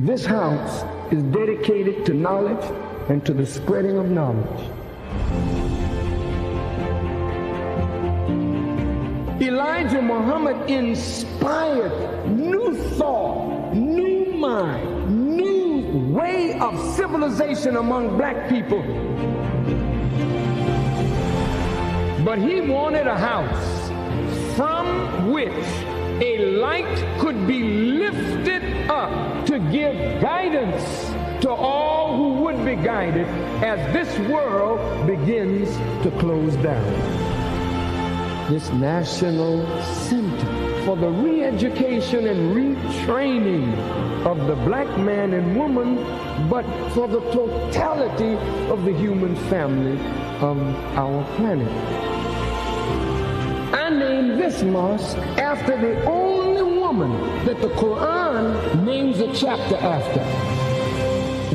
This house is dedicated to knowledge and to the spreading of knowledge. Elijah Muhammad inspired new thought, new mind, new way of civilization among black people. But he wanted a house from which a light could be lifted up to give guidance to all who would be guided as this world begins to close down. This National Center for the re-education and retraining of the black man and woman, but for the totality of the human family of our planet. I named this mosque after the only woman that the Quran names a chapter after,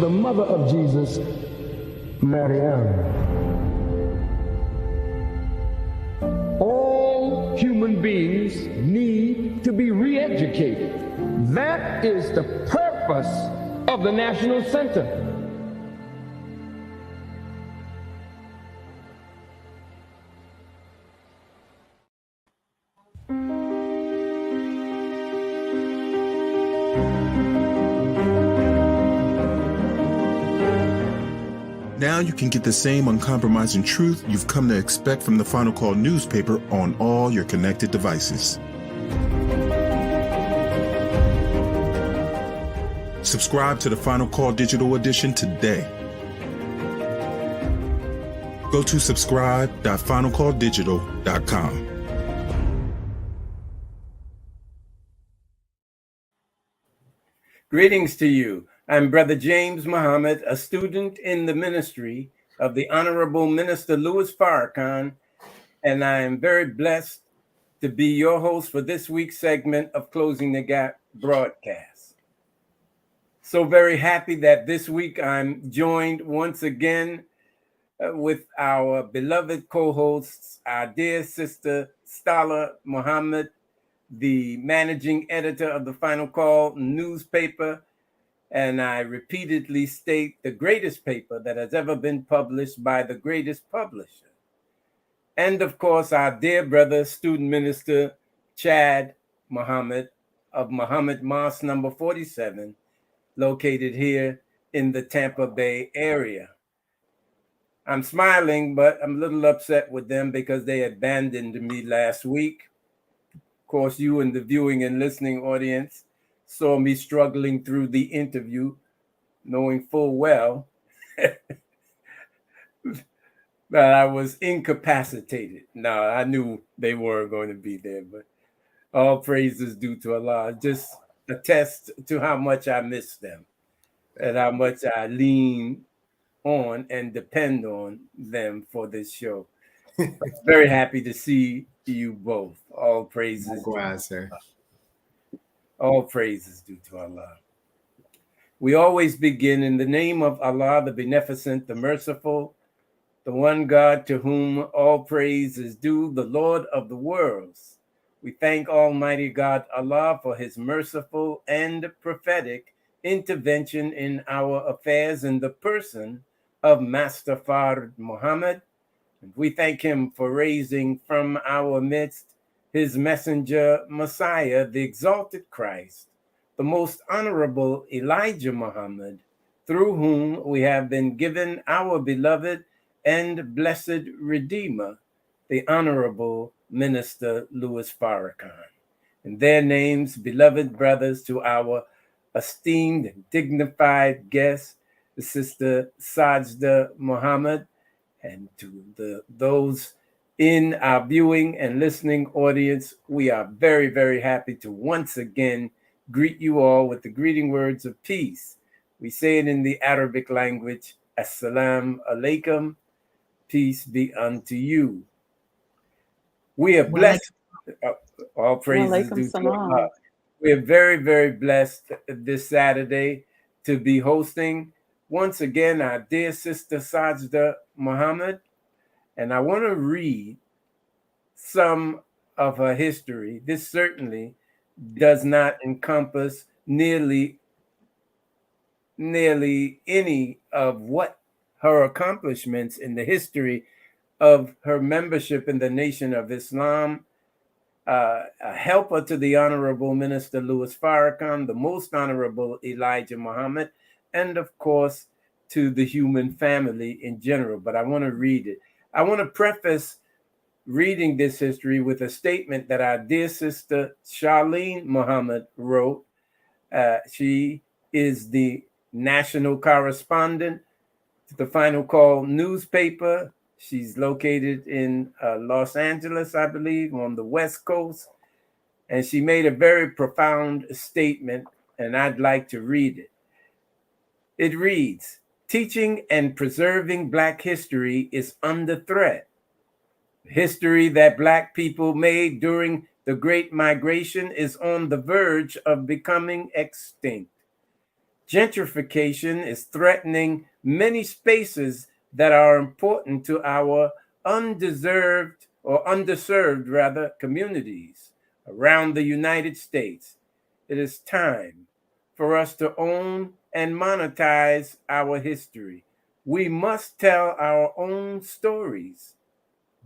the mother of Jesus, Maryam. All human beings need to be re-educated. That is the purpose of the National Center. Now you can get the same uncompromising truth you've come to expect from the Final Call newspaper on all your connected devices. Subscribe to the Final Call Digital Edition today. Go to subscribe.finalcalldigital.com. Greetings to you. I'm Brother James Muhammad, a student in the ministry of the Honorable Minister Louis Farrakhan, and I am very blessed to be your host for this week's segment of Closing the Gap broadcast. So very happy that this week I'm joined once again with our beloved co-hosts, our dear sister Sajdah Muhammad, the managing editor of the Final Call newspaper, and I repeatedly state the greatest paper that has ever been published by the greatest publisher. And of course, our dear brother, student minister, Chad Muhammad of Muhammad Mosque number 47, located here in the Tampa Bay area. I'm smiling, but I'm a little upset with them because they abandoned me last week. Of course, you in the viewing and listening audience saw me struggling through the interview, knowing full well that I was incapacitated. No, I knew they weren't going to be there, but all praise is due to Allah. Just attest to how much I miss them and how much I lean on and depend on them for this show. Very happy to see you both. All praises. Likewise, sir. All praises due to Allah. We always begin in the name of Allah, the Beneficent, the Merciful, the one God to whom all praise is due, the Lord of the worlds. We thank Almighty God Allah for his merciful and prophetic intervention in our affairs in the person of Master Fard Muhammad. And we thank him for raising from our midst his messenger, Messiah, the exalted Christ, the most honorable Elijah Muhammad, through whom we have been given our beloved and blessed Redeemer, the Honorable Minister Louis Farrakhan. In their names, beloved brothers, to our esteemed and dignified guest, the Sister Sajdah Muhammad, and to those in our viewing and listening audience, we are very, very happy to once again greet you all with the greeting words of peace. We say it in the Arabic language, Assalamu alaikum, peace be unto you. We are blessed, all praises due to Allah. We are very, very blessed this Saturday to be hosting once again our dear sister Sajdah Muhammad. And I want to read some of her history. This certainly does not encompass nearly nearly any of what her accomplishments in the history of her membership in the Nation of Islam, a helper to the Honorable Minister Louis Farrakhan, the Most Honorable Elijah Muhammad, and of course, to the human family in general. But I want to read it. I want to preface reading this history with a statement that our dear sister Charlene Muhammad wrote. She is the national correspondent to the Final Call newspaper. She's located in Los Angeles, I believe, on the West Coast. And she made a very profound statement, and I'd like to read it. It reads, "Teaching and preserving Black history is under threat. History that Black people made during the Great Migration is on the verge of becoming extinct. Gentrification is threatening many spaces that are important to our undeserved or underserved rather communities around the United States. It is time for us to own and monetize our history. We must tell our own stories.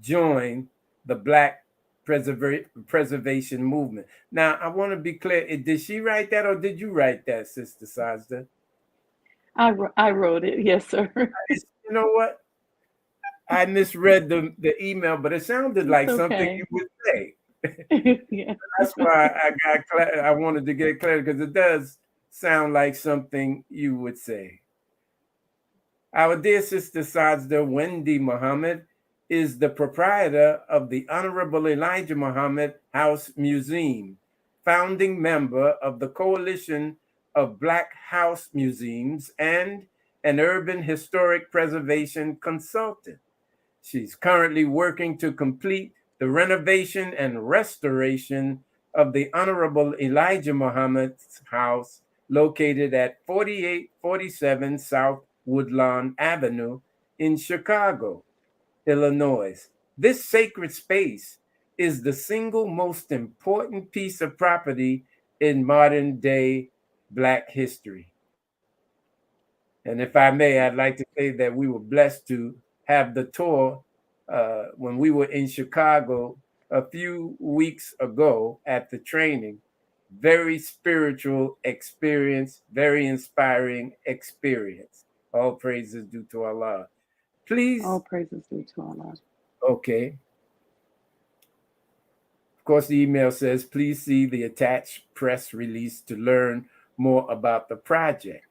Join the Black preservation movement." Now, I want to be clear. Did she write that or did you write that, Sister Sajdah? I wrote it. Yes, sir. You know what? I misread the email, but it sounded like something you would say. Yeah. That's why I wanted to get clear, because it does sound like something you would say. Our dear Sister Sajdah Wendy Muhammad is the proprietor of the Honorable Elijah Muhammad House Museum, founding member of the Coalition of Black House Museums, and an urban historic preservation consultant. She's currently working to complete the renovation and restoration of the Honorable Elijah Muhammad's house, located at 4847 South Woodlawn Avenue in Chicago, Illinois. This sacred space is the single most important piece of property in modern day Black history. And if I may, I'd like to say that we were blessed to have the tour when we were in Chicago a few weeks ago at the training. Very spiritual experience, very inspiring experience. All praises due to Allah. Please. All praises due to Allah. Okay. Of course, the email says, please see the attached press release to learn more about the project.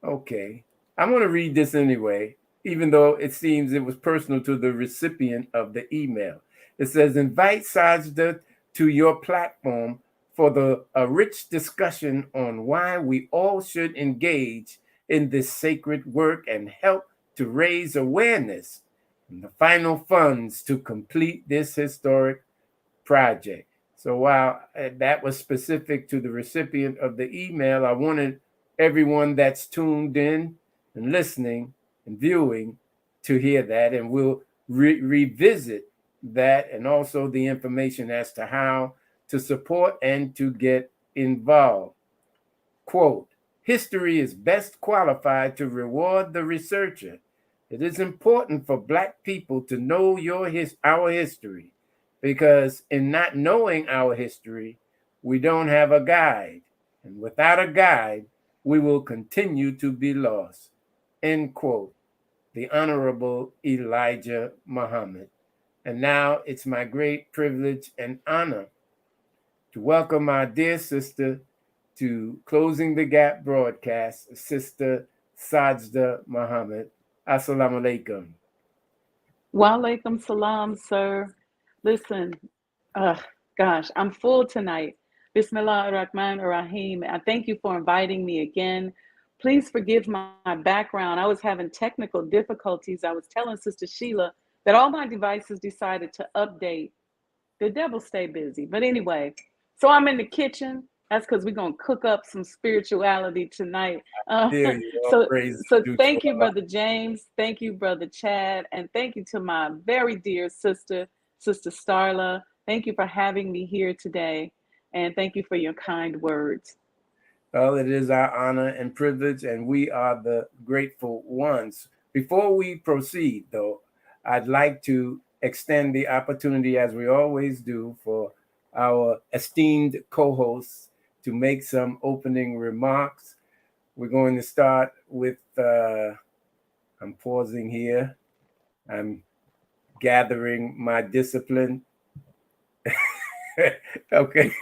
Okay. I'm going to read this anyway, even though it seems it was personal to the recipient of the email. It says, invite Sajdah to your platform for a rich discussion on why we all should engage in this sacred work and help to raise awareness and the final funds to complete this historic project. So while that was specific to the recipient of the email, I wanted everyone that's tuned in and listening and viewing to hear that, and we'll revisit that and also the information as to how to support and to get involved. Quote, history is best qualified to reward the researcher. It is important for Black people to know our history, because in not knowing our history, we don't have a guide. And without a guide, we will continue to be lost. End quote. The Honorable Elijah Muhammad. And now it's my great privilege and honor to welcome our dear sister to Closing the Gap broadcast, Sister Sajdah Muhammad. Assalamu alaikum. Wa alaikum salam, sir. Listen, gosh, I'm full tonight. Bismillah ar-Rahman ar-Rahim. I thank you for inviting me again. Please forgive my background. I was having technical difficulties. I was telling Sister Sheila that all my devices decided to update. The devil stay busy. But anyway, so I'm in the kitchen. That's because we're going to cook up some spirituality tonight. So thank you, Brother James. Thank you, Brother Chad. And thank you to my very dear sister, Sister Starla. Thank you for having me here today. And thank you for your kind words. Well, it is our honor and privilege, and we are the grateful ones. Before we proceed, though, I'd like to extend the opportunity, as we always do, for our esteemed co hosts to make some opening remarks. We're going to start with, I'm pausing here, I'm gathering my discipline. Okay.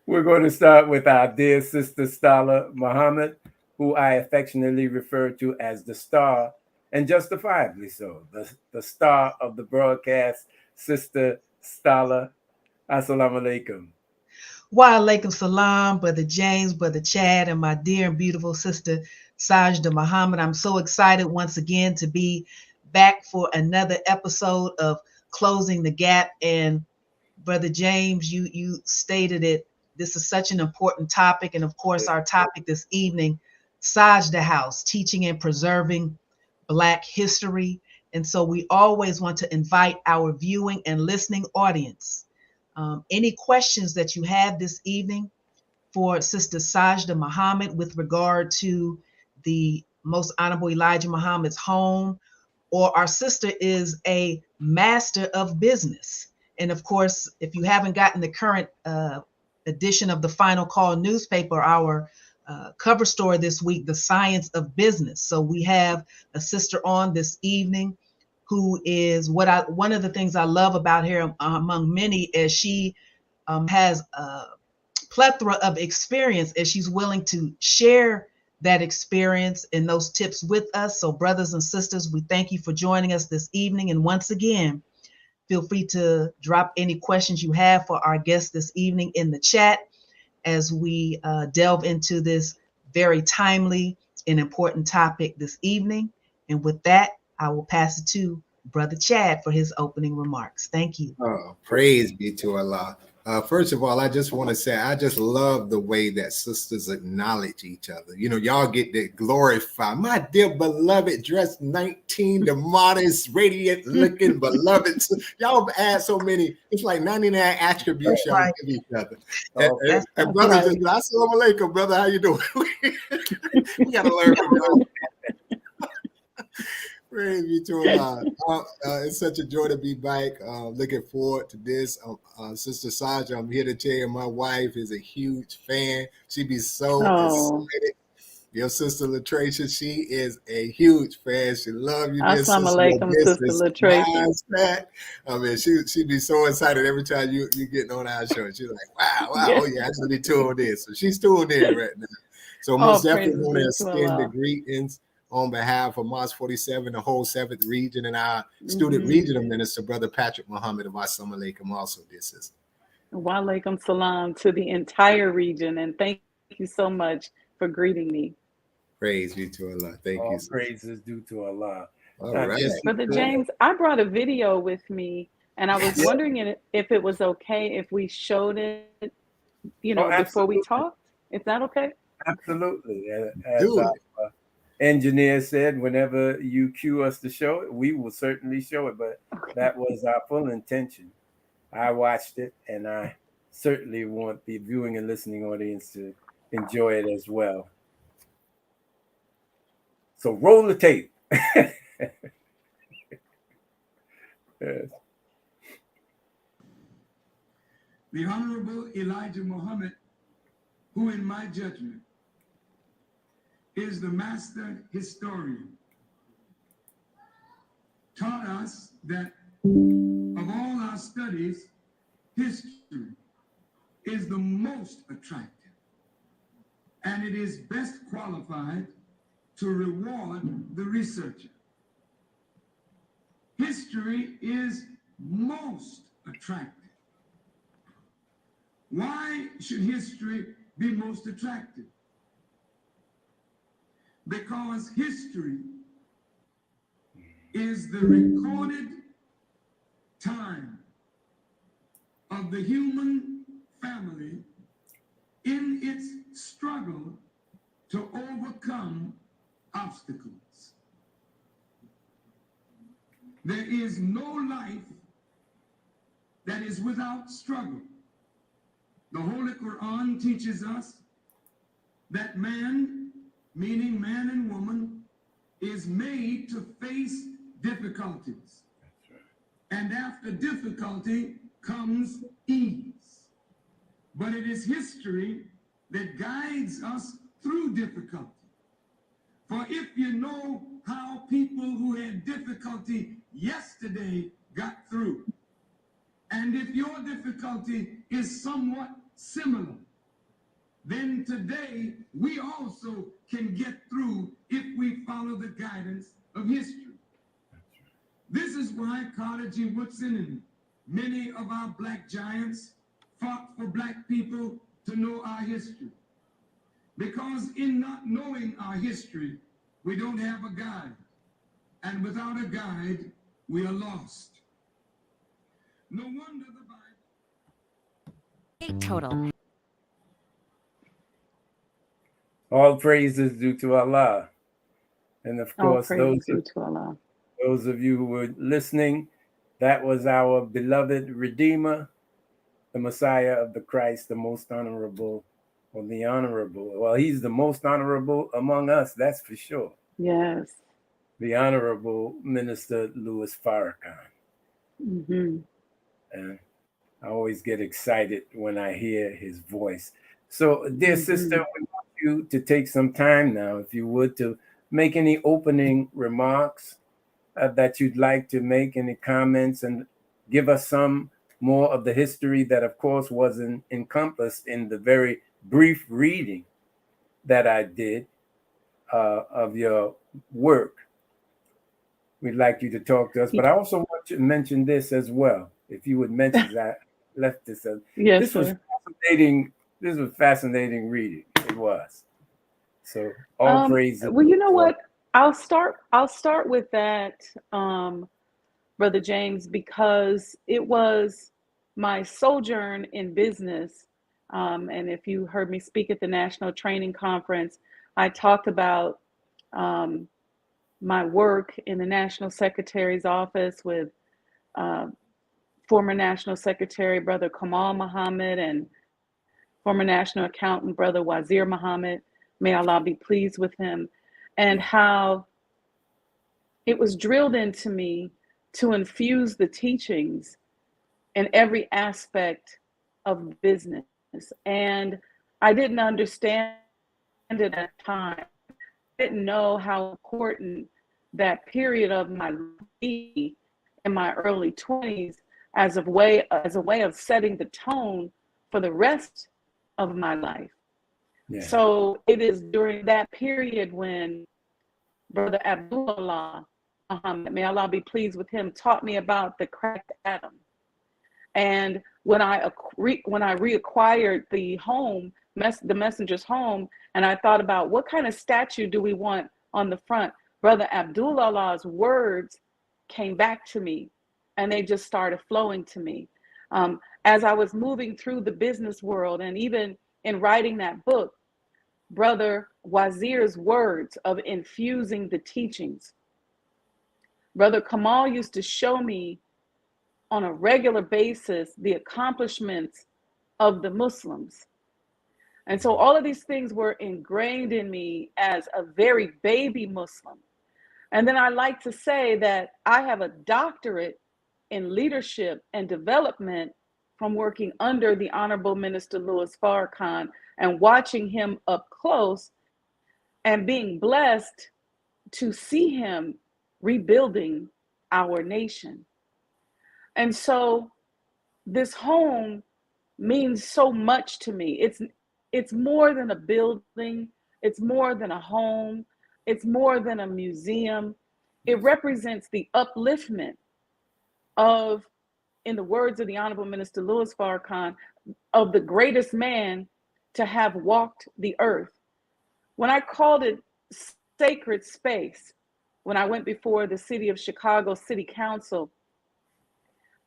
We're going to start with our dear Sister Sajdah Muhammad, who I affectionately refer to as the star, and justifiably so, the star of the broadcast, Sister Sajdah. Assalamu alaikum. Wa alaikum salam, Brother James, Brother Chad, and my dear and beautiful sister Sajdah Muhammad. I'm so excited once again to be back for another episode of Closing the Gap. And Brother James, you stated it. This is such an important topic. And of course, our topic this evening, Sajdah House, teaching and preserving Black history. And so we always want to invite our viewing and listening audience. Any questions that you have this evening for Sister Sajdah Muhammad with regard to the Most Honorable Elijah Muhammad's home, or our sister is a master of business. And of course, if you haven't gotten the current edition of the Final Call newspaper, our cover story this week, The Science of Business. So we have a sister on this evening who is one of the things I love about her, among many, is she has a plethora of experience, and she's willing to share that experience and those tips with us. So brothers and sisters, we thank you for joining us this evening. And once again, feel free to drop any questions you have for our guest this evening in the chat as we delve into this very timely and important topic this evening. And with that, I will pass it to Brother Chad for his opening remarks. Thank you. Oh, praise be to Allah. First of all, I just want to say I just love the way that sisters acknowledge each other. You know, y'all get to glorify my dear beloved, dressed 19, the modest, radiant looking beloved. Y'all add so many. It's like 99 attributes y'all give each other. And brothers, right. Assalamu alaikum, brother. How you doing? We got to learn from y'all. Praise be to Allah. It's such a joy to be back. Looking forward to this. Sister Sajdah, I'm here to tell you my wife is a huge fan. She be so excited. Your sister Latricia, she is a huge fan. She loves you. Assalamu alaikum, Sister Latricia. I mean, she be so excited every time you getting on our show. She's like, wow, oh yeah, I should be tuned in. So she's tuned in right now. So most definitely want to extend the greetings on behalf of Mosque 47, the whole 7th region, and our student regional minister, Brother Patrick Muhammad of Assalamu alaikum, also this is. Wa alaikum salam to the entire region, and thank you so much for greeting me. Praise be to Allah. Thank you. Praise is due to Allah. All right. Brother James, I brought a video with me, and I was wondering if it was okay if we showed it, before we talked. Is that okay? Absolutely. As our engineer said, whenever you cue us to show it, we will certainly show it. But that was our full intention. I watched it, and I certainly want the viewing and listening audience to enjoy it as well. So roll the tape. Yes. The Honorable Elijah Muhammad, who in my judgment is the master historian, taught us that of all our studies, history is the most attractive, and it is best qualified to reward the researcher. History is most attractive. Why should history be most attractive? Because history is the recorded time of the human family in its struggle to overcome obstacles. There is no life that is without struggle. The Holy Quran teaches us that man, meaning man and woman, is made to face difficulties. And after difficulty comes ease. But it is history that guides us through difficulty. For if you know how people who had difficulty yesterday got through, and if your difficulty is somewhat similar, then today we also can get through if we follow the guidance of history. This is why Carter G. Woodson and many of our black giants fought for black people to know our history. Because in not knowing our history, we don't have a guide. And without a guide, we are lost. No wonder the Bible. Total. All praise is due to Allah. And of course, those of you who were listening, that was our beloved Redeemer, the Messiah of the Christ, the most honorable, or the honorable. Well, he's the most honorable among us, that's for sure. Yes. The Honorable Minister Louis Farrakhan. Mm-hmm. And I always get excited when I hear his voice. So, dear sister, we want you to take some time now, if you would, to make any opening remarks that you'd like to make, any comments, and give us some more of the history that, of course, wasn't encompassed in the very brief reading that I did of your work. We'd like you to talk to us, but I also want you to mention this as well. If you would mention that, left this. Yes, this was fascinating. This was fascinating reading. It was. So all praise. Well, you know what? I'll start with that, Brother James, because it was my sojourn in business. And if you heard me speak at the National Training Conference, I talked about my work in the National Secretary's office with former National Secretary, Brother Kamal Muhammad, and former National Accountant, Brother Wazir Muhammad. May Allah be pleased with him. And how it was drilled into me to infuse the teachings in every aspect of business. And I didn't understand it at the time. I didn't know how important that period of my life in my early 20s as a way of setting the tone for the rest of my life. Yeah. So it is during that period when Brother Abdullah Muhammad, may Allah be pleased with him, taught me about the cracked atom. And when I reacquired the home, the messenger's home, and I thought about what kind of statue do we want on the front, Brother Abdullah's words came back to me, and they just started flowing to me. As I was moving through the business world, and even in writing that book, Brother Wazir's words of infusing the teachings. Brother Kamal used to show me on a regular basis the accomplishments of the Muslims. And so all of these things were ingrained in me as a very baby Muslim. And then I like to say that I have a doctorate in leadership and development from working under the Honorable Minister Louis Farrakhan and watching him up close and being blessed to see him rebuilding our nation. And so this home means so much to me. It's more than a building. It's more than a home. It's more than a museum. It represents the upliftment of, in the words of the Honorable Minister Louis Farrakhan, of the greatest man to have walked the earth. When I called it sacred space, when I went before the city of Chicago City Council,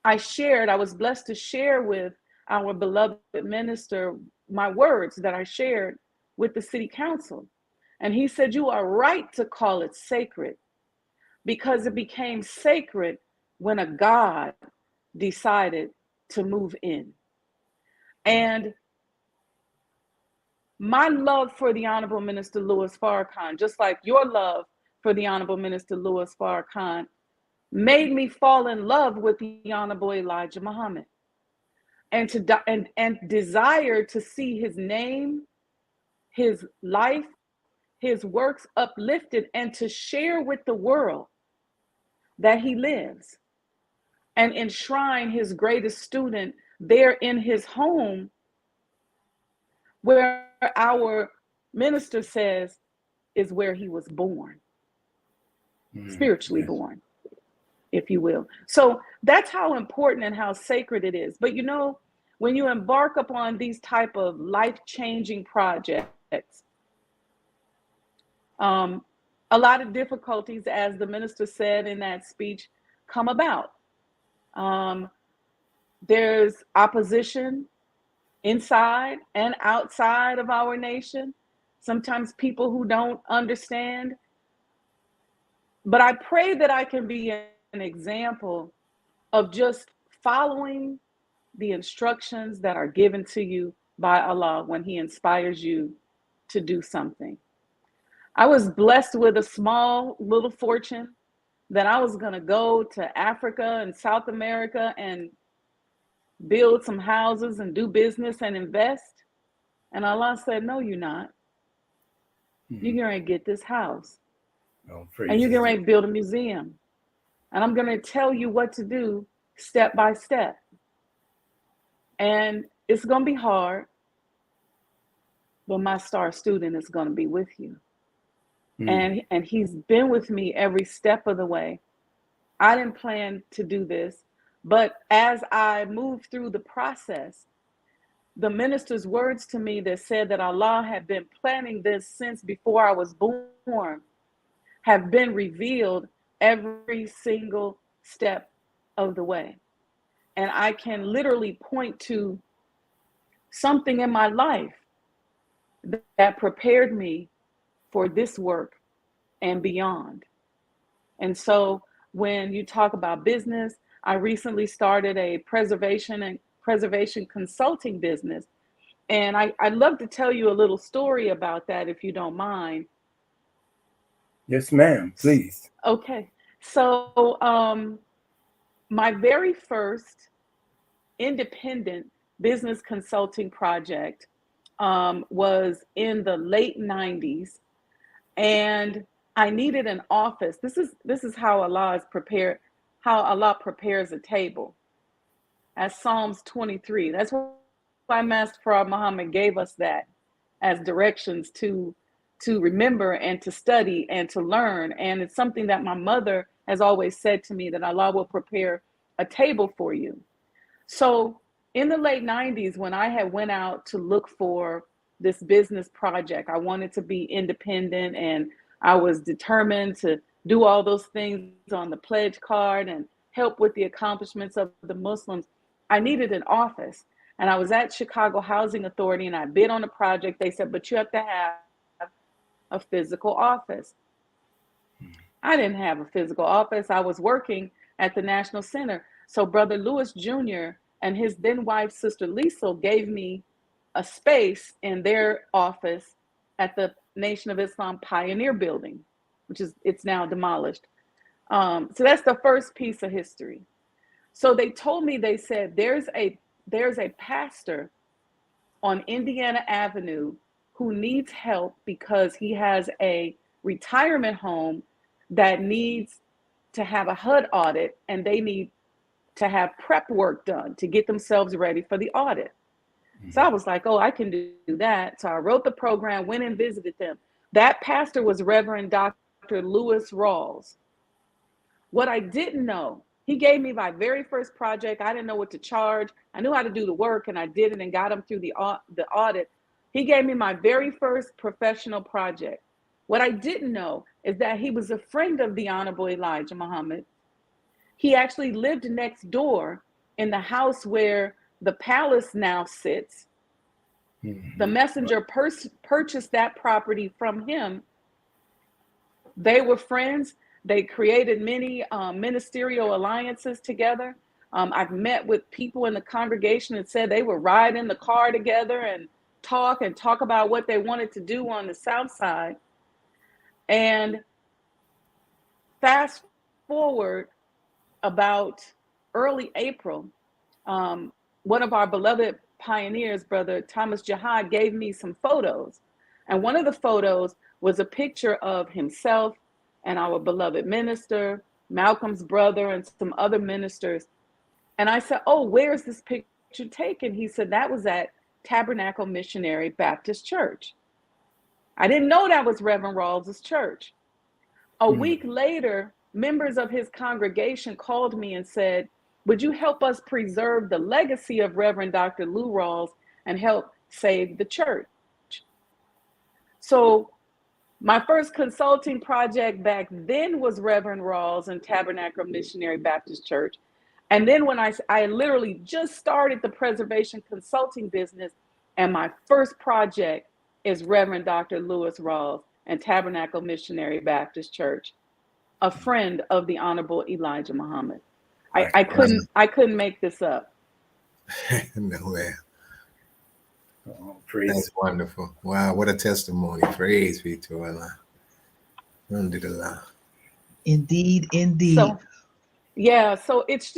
I was blessed to share with our beloved minister my words that I shared with the city council. And he said, you are right to call it sacred, because it became sacred when a God decided to move in. And my love for the Honorable Minister Louis Farrakhan, just like your love for the Honorable Minister Louis Farrakhan, made me fall in love with the Honorable Elijah Muhammad, and desire to see his name, his life, his works uplifted, and to share with the world that he lives, and enshrine his greatest student there in his home, where our minister says is where he was born, spiritually born, if you will. So that's how important and how sacred it is. But you know, when you embark upon these type of life-changing projects, a lot of difficulties, as the minister said in that speech, come about. There's opposition inside and outside of our nation. Sometimes people who don't understand. But I pray that I can be an example of just following the instructions that are given to you by Allah when He inspires you to do something. I was blessed with a small little fortune that I was going to go to Africa and South America and build some houses and do business and invest. And Allah said, no, you're not. You're going to get this house. And you're going to build a museum. And I'm going to tell you what to do step by step. And it's going to be hard, but my star student is going to be with you. And he's been with me every step of the way. I didn't plan to do this, but as I moved through the process, the minister's words to me that said that Allah had been planning this since before I was born have been revealed every single step of the way. And I can literally point to something in my life that prepared me for this work and beyond. And so when you talk about business, I recently started a preservation consulting business. And I'd love to tell you a little story about that, if you don't mind. Yes, ma'am, please. Okay. So my very first independent business consulting project was in the late 90s. And I needed an office. This is how Allah prepares a table. As Psalms 23. That's why Master Farad Muhammad gave us that as directions to remember and to study and to learn. And it's something that my mother has always said to me, that Allah will prepare a table for you. So in the late 90s, when I had went out to look for this business project, I wanted to be independent, and I was determined to do all those things on the pledge card and help with the accomplishments of the Muslims. I needed an office, and I was at Chicago Housing Authority, and I bid on the project. They said, but you have to have a physical office. I didn't have a physical office. I was working at the National Center. So Brother Lewis Jr. and his then wife, Sister Lisa, gave me a space in their office at the Nation of Islam Pioneer Building, it's now demolished. So that's the first piece of history. So they told me, they said, there's a pastor on Indiana Avenue who needs help because he has a retirement home that needs to have a HUD audit, and they need to have prep work done to get themselves ready for the audit. So I was like, oh, I can do that. So I wrote the program, went and visited them. That pastor was Reverend Dr. Lewis Rawls. What I didn't know, he gave me my very first project. I didn't know what to charge. I knew how to do the work, and I did it and got him through the audit. He gave me my very first professional project. What I didn't know is that he was a friend of the Honorable Elijah Muhammad. He actually lived next door in the house where the palace now sits. The messenger purchased that property from him. They were friends. They created many ministerial alliances together. I've met with people in the congregation that said they would ride in the car together and talk about what they wanted to do on the South Side. And fast forward about early April, one of our beloved pioneers, Brother Thomas Jihad, gave me some photos. And one of the photos was a picture of himself and our beloved minister, Malcolm's brother, and some other ministers. And I said, "Oh, where's this picture taken?" He said, "That was at Tabernacle Missionary Baptist Church." I didn't know that was Reverend Rawls's church. A week later, members of his congregation called me and said, "Would you help us preserve the legacy of Reverend Dr. Lou Rawls and help save the church?" So my first consulting project back then was Reverend Rawls and Tabernacle Missionary Baptist Church. And then when I literally just started the preservation consulting business, and my first project is Reverend Dr. Lewis Rawls and Tabernacle Missionary Baptist Church, a friend of the Honorable Elijah Muhammad. I couldn't make this up. No way. Oh, praise. That's wonderful. Wow, what a testimony. Praise be to Allah. Alhamdulillah. Indeed, indeed. So, yeah, so it's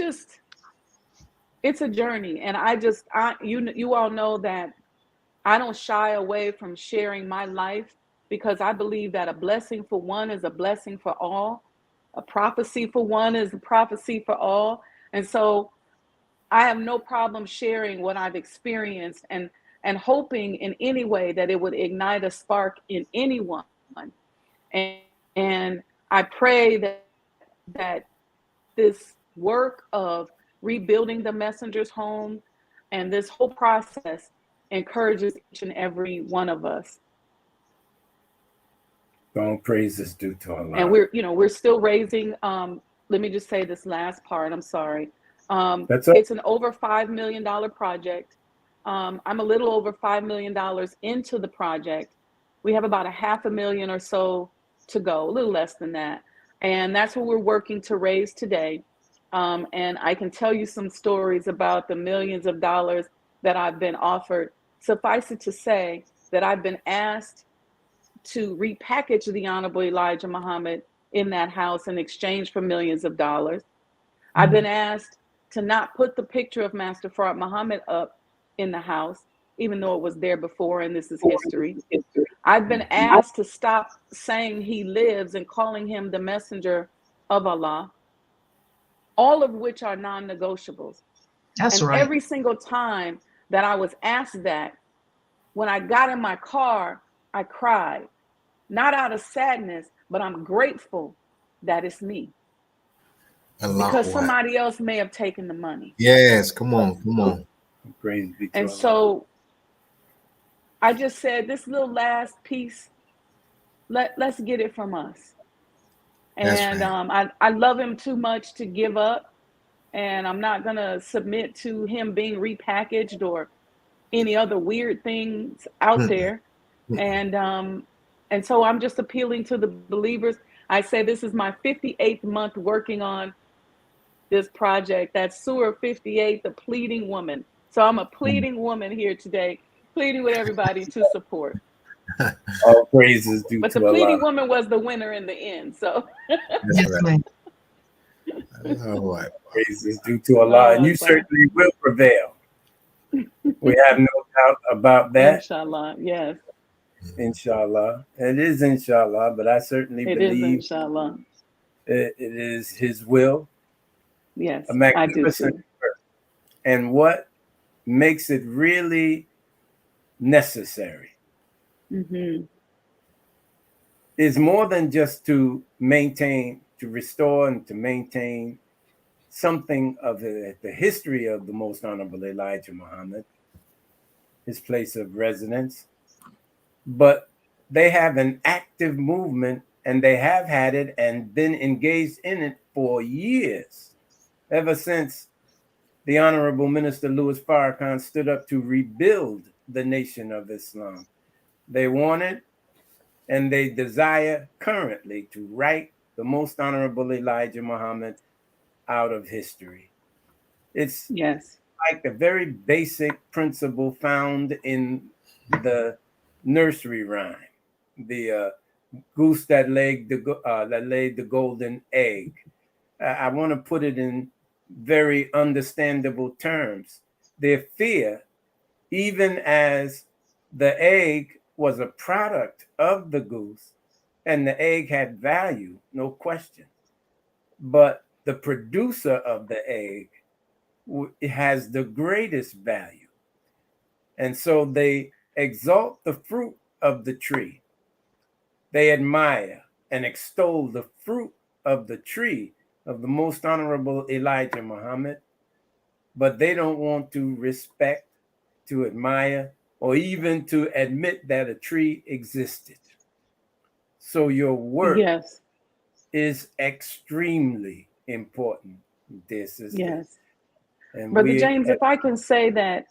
a journey. And you all know that I don't shy away from sharing my life, because I believe that a blessing for one is a blessing for all. A prophecy for one is a prophecy for all. And so I have no problem sharing what I've experienced and hoping in any way that it would ignite a spark in anyone. And I pray that this work of rebuilding the messenger's home and this whole process encourages each and every one of us. All praise is due to Allah. And we're still raising, let me just say this last part, I'm sorry. It's an over $5 million project. I'm a little over $5 million into the project. We have about $500,000 or so to go, a little less than that. And that's what we're working to raise today. And I can tell you some stories about the millions of dollars that I've been offered. Suffice it to say that I've been asked to repackage the Honorable Elijah Muhammad in that house in exchange for millions of dollars. I've been asked to not put the picture of Master Fard Muhammad up in the house, even though it was there before, and this is history. I've been asked to stop saying he lives and calling him the messenger of Allah, all of which are non-negotiables. That's and right. Every single time that I was asked that, when I got in my car, I cried, not out of sadness, but I'm grateful that it's me. Because somebody else may have taken the money. Yes, come on. Praise be to And Allah. so I just said, this little last piece, let's get it from us. And right. I love him too much to give up. And I'm not going to submit to him being repackaged or any other weird things out there. And so I'm just appealing to the believers. I say this is my 58th month working on this project. That's Surah 58, the pleading woman. So I'm a pleading woman here today, pleading with everybody to support. All praises due but to the pleading Allah. woman was the winner in the end. So Yes, ma'am. All praises due to Allah, and you certainly will prevail. We have no doubt about that. Inshallah, yes. Inshallah. It is inshallah, but I certainly believe it is inshallah. It is his will. Yes, a magnificent I do too. work. And what makes it really necessary is more than just to maintain, to restore, and to maintain something of the history of the Most Honorable Elijah Muhammad, his place of residence, but they have an active movement, and they have had it and been engaged in it for years, ever since the Honorable Minister Louis Farrakhan stood up to rebuild the nation of Islam. They wanted and they desire currently to write the Most Honorable Elijah Muhammad out of history. It's like a very basic principle found in the nursery rhyme, the goose that laid the golden egg. I want to put it in very understandable terms. Their fear, even as the egg was a product of the goose, and the egg had value, no question. But the producer of the egg has the greatest value. And so they exalt the fruit of the tree. They admire and extol the fruit of the tree of the most honorable Elijah Muhammad, but they don't want to respect, to admire, or even to admit that a tree existed. So your work Yes. is extremely important, dear sister. Yes. And Brother James, if I can say that,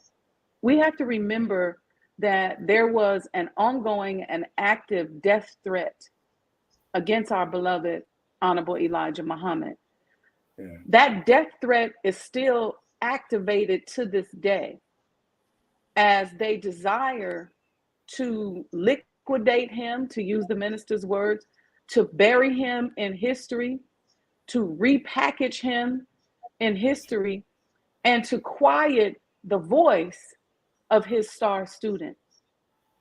we have to remember that there was an ongoing and active death threat against our beloved Honorable Elijah Muhammad. Yeah. That death threat is still activated to this day as they desire to liquidate him, to use the minister's words, to bury him in history, to repackage him in history, and to quiet the voice of his star student,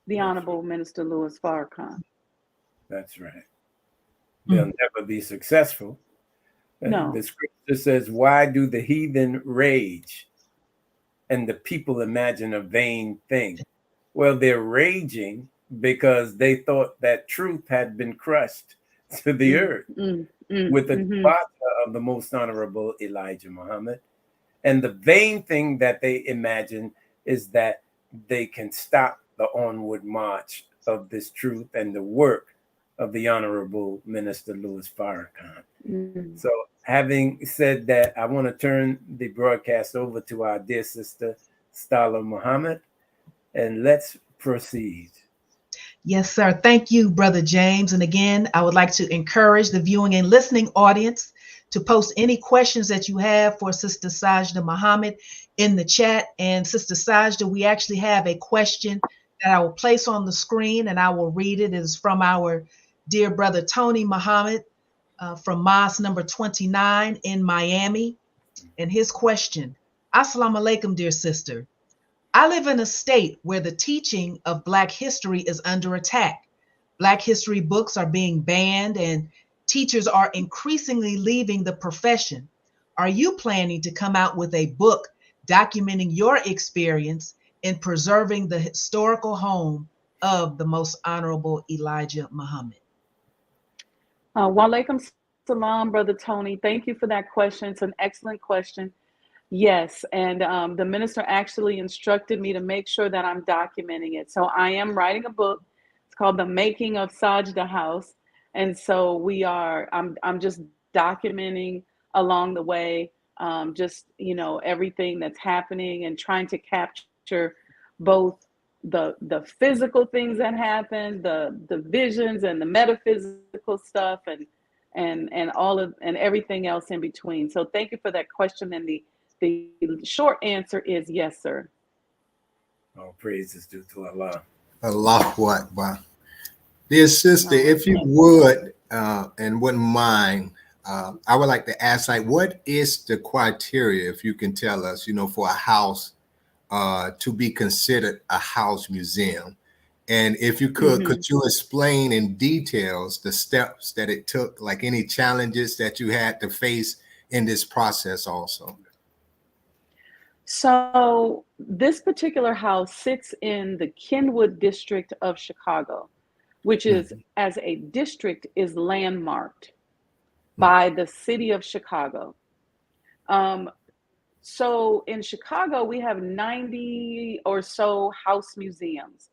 the Honorable Minister Louis Farrakhan. That's right. They'll never be successful. No. The scripture says, why do the heathen rage and the people imagine a vain thing? Well, they're raging because they thought that truth had been crushed to the earth with the departure of the most honorable Elijah Muhammad. And the vain thing that they imagine is that they can stop the onward march of this truth and the work of the Honorable Minister Louis Farrakhan. So having said that, I want to turn the broadcast over to our dear sister, Sajdah Muhammad, and let's proceed. Yes, sir. Thank you, Brother James. And again, I would like to encourage the viewing and listening audience to post any questions that you have for Sister Sajdah Muhammad in the chat. And Sister Sajdah, we actually have a question that I will place on the screen and I will read it. It is from our dear brother Tony Muhammad from Mosque number 29 in Miami. And his question, Assalamu alaikum, dear sister. I live in a state where the teaching of Black history is under attack. Black history books are being banned and teachers are increasingly leaving the profession. Are you planning to come out with a book documenting your experience in preserving the historical home of the most honorable Elijah Muhammad? Wa alaikum salam, Brother Tony. Thank you for that question. It's an excellent question. Yes, and the minister actually instructed me to make sure that I'm documenting it. So I am writing a book. It's called The Making of Sajdah House. And so I'm just documenting along the way, just, everything that's happening and trying to capture both the physical things that happen, the visions and the metaphysical stuff and all of and everything else in between. So thank you for that question. And the short answer is yes, sir. All praise is due to Allah. Allahu Akbar. Dear sister, if you would and wouldn't mind, I would like to ask, what is the criteria, if you can tell us, for a house to be considered a house museum? And if you could you explain in details the steps that it took, like any challenges that you had to face in this process also? So this particular house sits in the Kenwood district of Chicago, which is, as a district, is landmarked by the city of Chicago. So in Chicago, we have 90 or so house museums.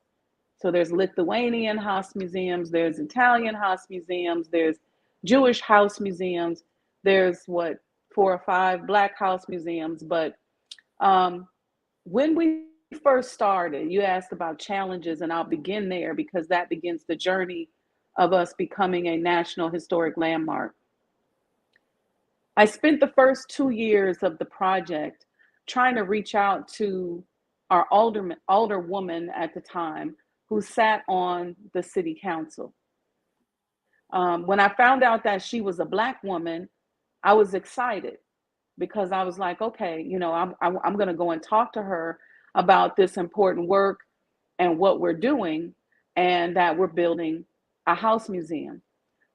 So there's Lithuanian house museums, there's Italian house museums, there's Jewish house museums, there's 4 or 5 Black house museums. But when we first started, you asked about challenges, and I'll begin there because that begins the journey of us becoming a national historic landmark. I spent the first 2 years of the project trying to reach out to our alderwoman at the time, who sat on the city council. When I found out that she was a Black woman, I was excited because I was like, okay, you know, I'm going to go and talk to her about this important work and what we're doing, and that we're building a house museum.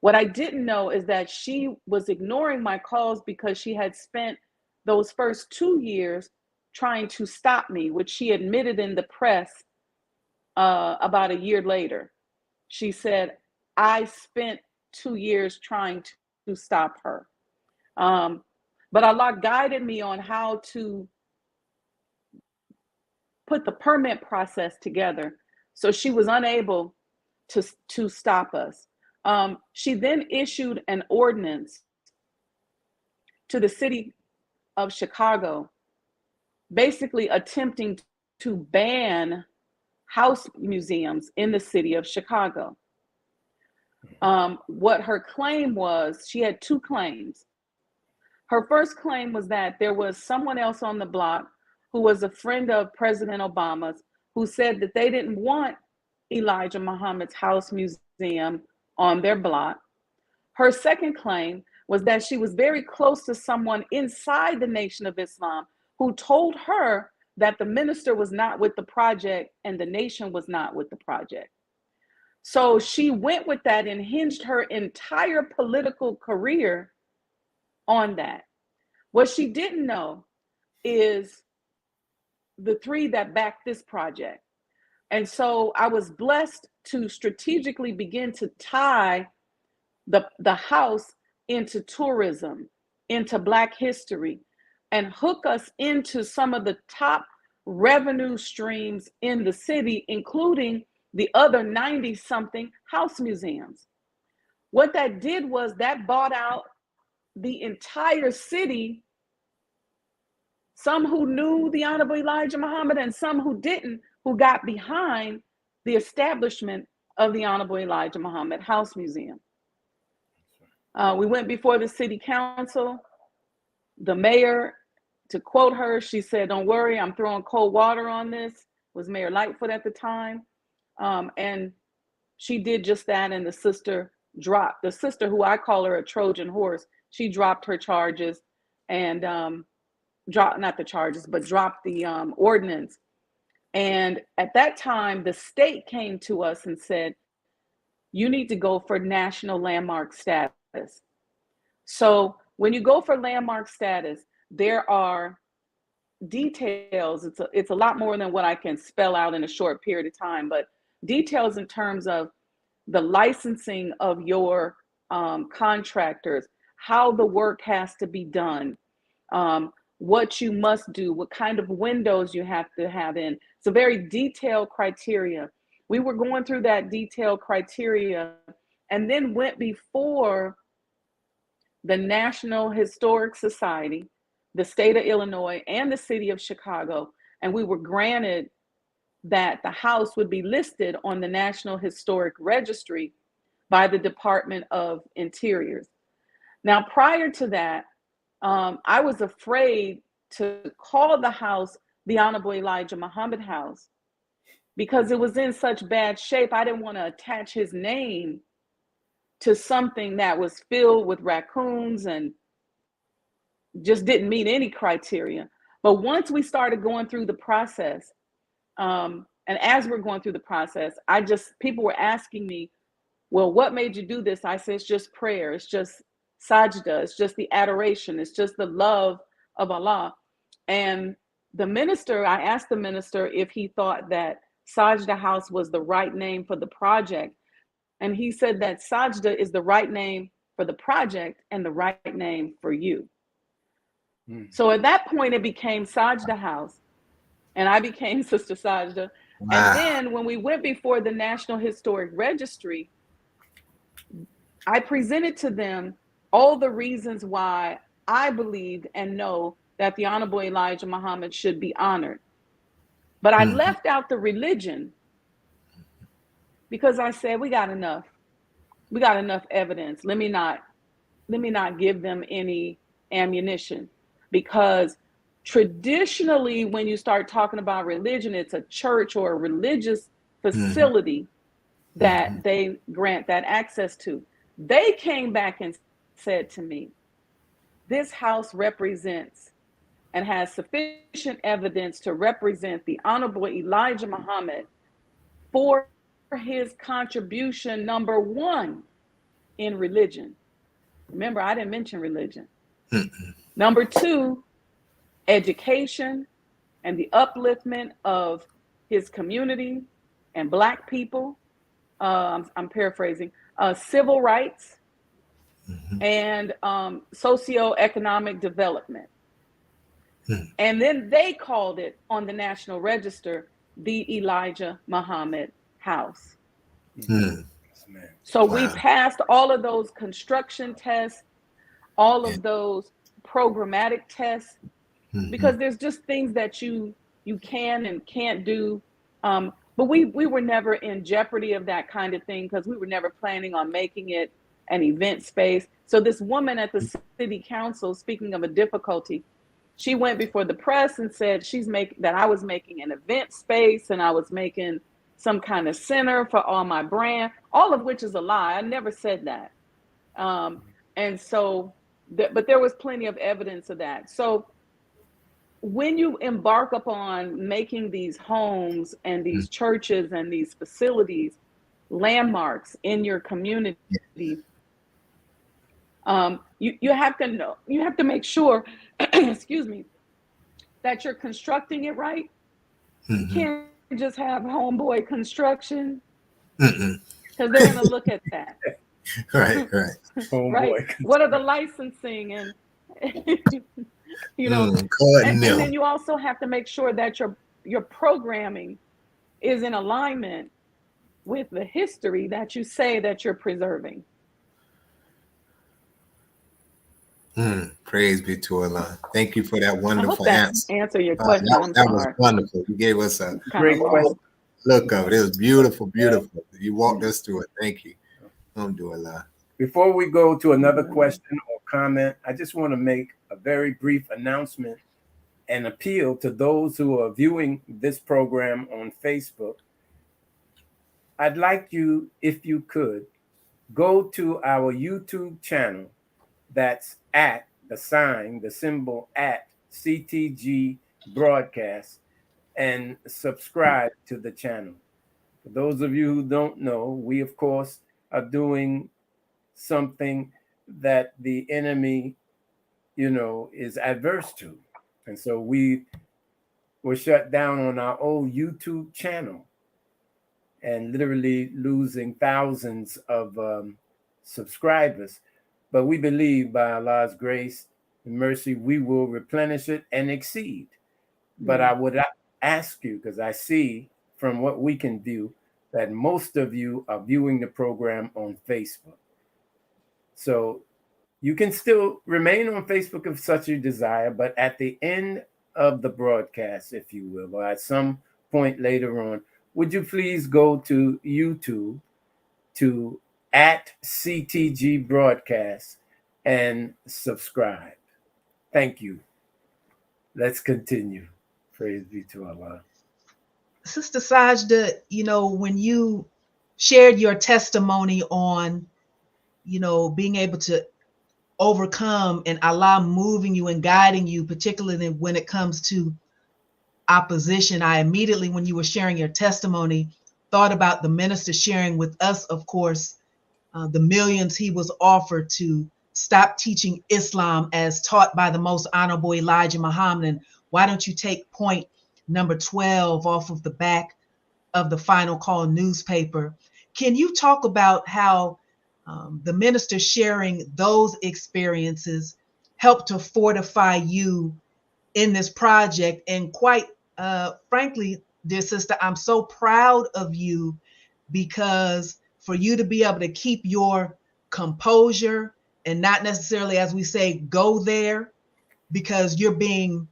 What I didn't know is that she was ignoring my calls because she had spent those first 2 years trying to stop me, which she admitted in the press about a year later. She said, I spent 2 years trying to stop her. But Allah guided me on how to put the permit process together, so she was unable to stop us. She then issued an ordinance to the city of Chicago, basically attempting to ban house museums in the city of Chicago. What her claim was, she had two claims. Her first claim was that there was someone else on the block who was a friend of President Obama's, who said that they didn't want Elijah Muhammad's house museum on their block. Her second claim was that she was very close to someone inside the Nation of Islam who told her that the minister was not with the project and the nation was not with the project. So she went with that and hinged her entire political career on that. What she didn't know is the three that backed this project. And so I was blessed to strategically begin to tie the house into tourism, into Black history, and hook us into some of the top revenue streams in the city, including the other 90-something house museums. What that did was that bought out the entire city, some who knew the Honorable Elijah Muhammad and some who didn't, who got behind the establishment of the Honorable Elijah Muhammad House Museum. We went before the city council. The mayor, to quote her, she said, "Don't worry, I'm throwing cold water on this." It was Mayor Lightfoot at the time. And she did just that, and the sister dropped, the sister who I call her a Trojan horse, she dropped her charges and dropped, not the charges, but dropped the ordinance. And at that time, the state came to us and said, you need to go for national landmark status. So when you go for landmark status, there are details. It's a lot more than what I can spell out in a short period of time, but details in terms of the licensing of your contractors, how the work has to be done, what you must do, what kind of windows you have to have in. It's a very detailed criteria. We were going through that detailed criteria and then went before the National Historic Society, the state of Illinois, and the city of Chicago. And we were granted that the house would be listed on the National Historic Registry by the Department of Interior. Now, prior to that, I was afraid to call the house the Honorable Elijah Muhammad House because it was in such bad shape. I didn't want to attach his name to something that was filled with raccoons and just didn't meet any criteria. But once we started going through the process, and as we're going through the process, people were asking me, well, what made you do this? I said, it's just prayer. It's just sajda. It's just the adoration. It's just the love of Allah. And the minister, I asked the minister if he thought that Sajda House was the right name for the project. And he said that Sajda is the right name for the project and the right name for you. So at that point, it became Sajda House, and I became Sister Sajda. Wow. And then when we went before the National Historic Registry, I presented to them all the reasons why I believed and know that the Honorable Elijah Muhammad should be honored. But I left out the religion because I said, we got enough evidence. Let me not give them any ammunition, because Traditionally, when you start talking about religion, it's a church or a religious facility that they grant that access to. They came back and said to me, this house represents and has sufficient evidence to represent the Honorable Elijah Muhammad for his contribution, number one, in religion. Remember, I didn't mention religion. Number two, education and the upliftment of his community and Black people. I'm paraphrasing. Civil rights and socioeconomic development. And then they called it on the National Register the Elijah Muhammad House. So we passed all of those construction tests, all of those programmatic tests, because there's just things that you can and can't do. But we were never in jeopardy of that kind of thing because we were never planning on making it an event space. So this woman at the city council, speaking of a difficulty, she went before the press and said that I was making an event space and I was making some kind of center for all my brand, all of which is a lie. I never said that. And so, but there was plenty of evidence of that. So when you embark upon making these homes and these churches and these facilities landmarks in your community, you have to know, you have to make sure, excuse me, that you're constructing it right. You can't just have homeboy construction because they're going to look at that. Right. Right. What are the licensing and you know, and then you also have to make sure that your programming is in alignment with the history that you say that you're preserving. Praise be to Allah. Thank you for that wonderful answer your question. That was wonderful. You gave us a great look of it. It was beautiful. You walked us through it. Thank you. Alhamdulillah. Before we go to another question or comment, I just want to make a very brief announcement and appeal to those who are viewing this program on Facebook. I'd like you, if you could, go to our YouTube channel. That's at the symbol at CTG Broadcast, and subscribe to the channel. For those of you who don't know, we of course are doing something that the enemy, is adverse to. And so we were shut down on our old YouTube channel and literally losing thousands of subscribers. But we believe by Allah's grace and mercy, we will replenish it and exceed. But I would ask you, because I see from what we can view, that most of you are viewing the program on Facebook. So you can still remain on Facebook if such you desire, but at the end of the broadcast, if you will, or at some point later on, would you please go to YouTube to at CTG Broadcast and subscribe. Thank you. Let's continue. Praise be to Allah. Sister Sajdah, when you shared your testimony on, being able to overcome and Allah moving you and guiding you, particularly when it comes to opposition, I immediately, when you were sharing your testimony, thought about the minister sharing with us, of course, the millions he was offered to stop teaching Islam as taught by the most honorable Elijah Muhammad. And why don't you take point number 12 off of the back of the Final Call newspaper? Can you talk about how the minister sharing those experiences helped to fortify you in this project? And quite frankly, dear sister, I'm so proud of you, because for you to be able to keep your composure and not necessarily, as we say, go there because you're being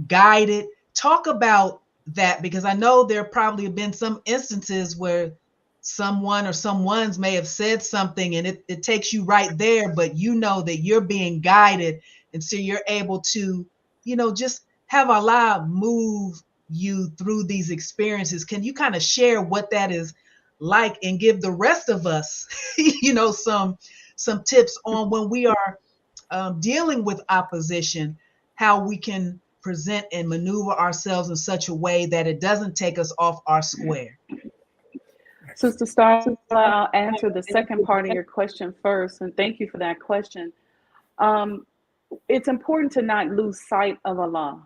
guided. Talk about that, because I know there probably have been some instances where someone or someone's may have said something and it takes you right there, but you know that you're being guided. And so you're able to, just have Allah move you through these experiences? Can you kind of share what that is like and give the rest of us, some tips on when we are dealing with opposition, how we can present and maneuver ourselves in such a way that it doesn't take us off our square? Sister Starla, I'll answer the second part of your question first, and thank you for that question. It's important to not lose sight of Allah.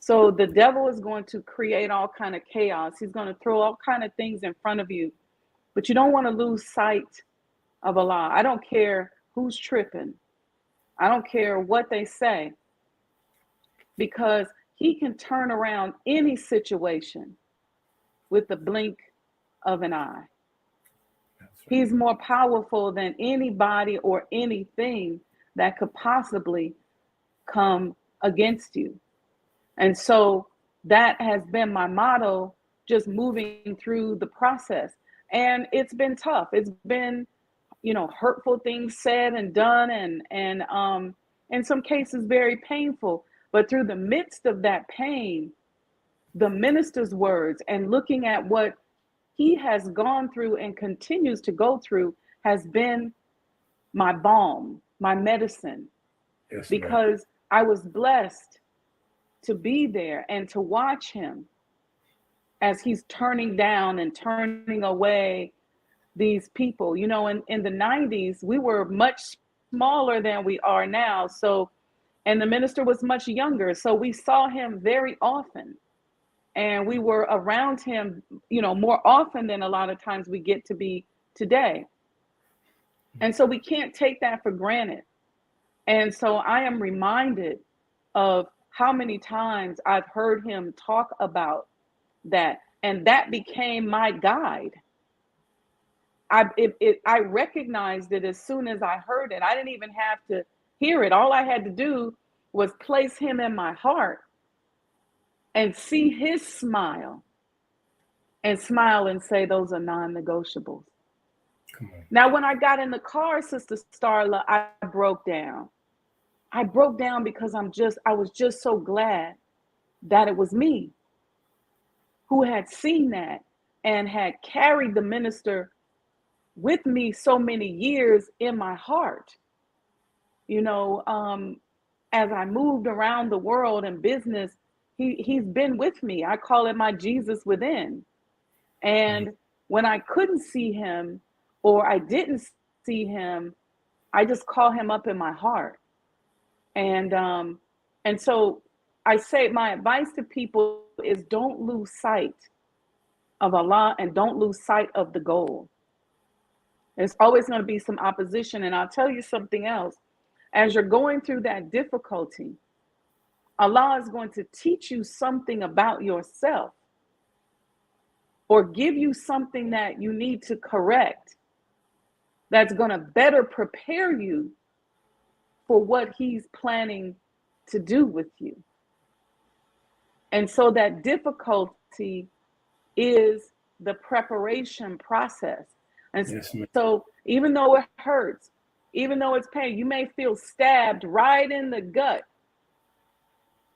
So the devil is going to create all kind of chaos. He's going to throw all kind of things in front of you, but you don't want to lose sight of Allah. I don't care who's tripping. I don't care what they say, because he can turn around any situation with the blink of an eye. He's more powerful than anybody or anything that could possibly come against you. And so that has been my motto, just moving through the process. And it's been tough. It's been, hurtful things said and done, and in some cases very painful. But through the midst of that pain, the minister's words and looking at what he has gone through and continues to go through has been my balm, my medicine. Yes, because I was blessed to be there and to watch him as he's turning down and turning away these people. In the 90s, we were much smaller than we are now. So, and the minister was much younger. So we saw him very often. And we were around him, more often than a lot of times we get to be today. And so we can't take that for granted. And so I am reminded of how many times I've heard him talk about that. And that became my guide. I recognized it as soon as I heard it. I didn't even have to hear it. All I had to do was place him in my heart and see his smile and say, those are non-negotiables. Now, when I got in the car, Sister Starla, I broke down. I broke down because I was just so glad that it was me who had seen that and had carried the minister with me so many years in my heart. As I moved around the world in business, he's been with me. I call it my Jesus within. And when I couldn't see him or I didn't see him, I just call him up in my heart. And so I say my advice to people is don't lose sight of Allah and don't lose sight of the goal. There's always going to be some opposition. And I'll tell you something else. As you're going through that difficulty, Allah is going to teach you something about yourself or give you something that you need to correct that's going to better prepare you for what he's planning to do with you. And so that difficulty is the preparation process. And yes, so even though it hurts, even though it's pain, you may feel stabbed right in the gut.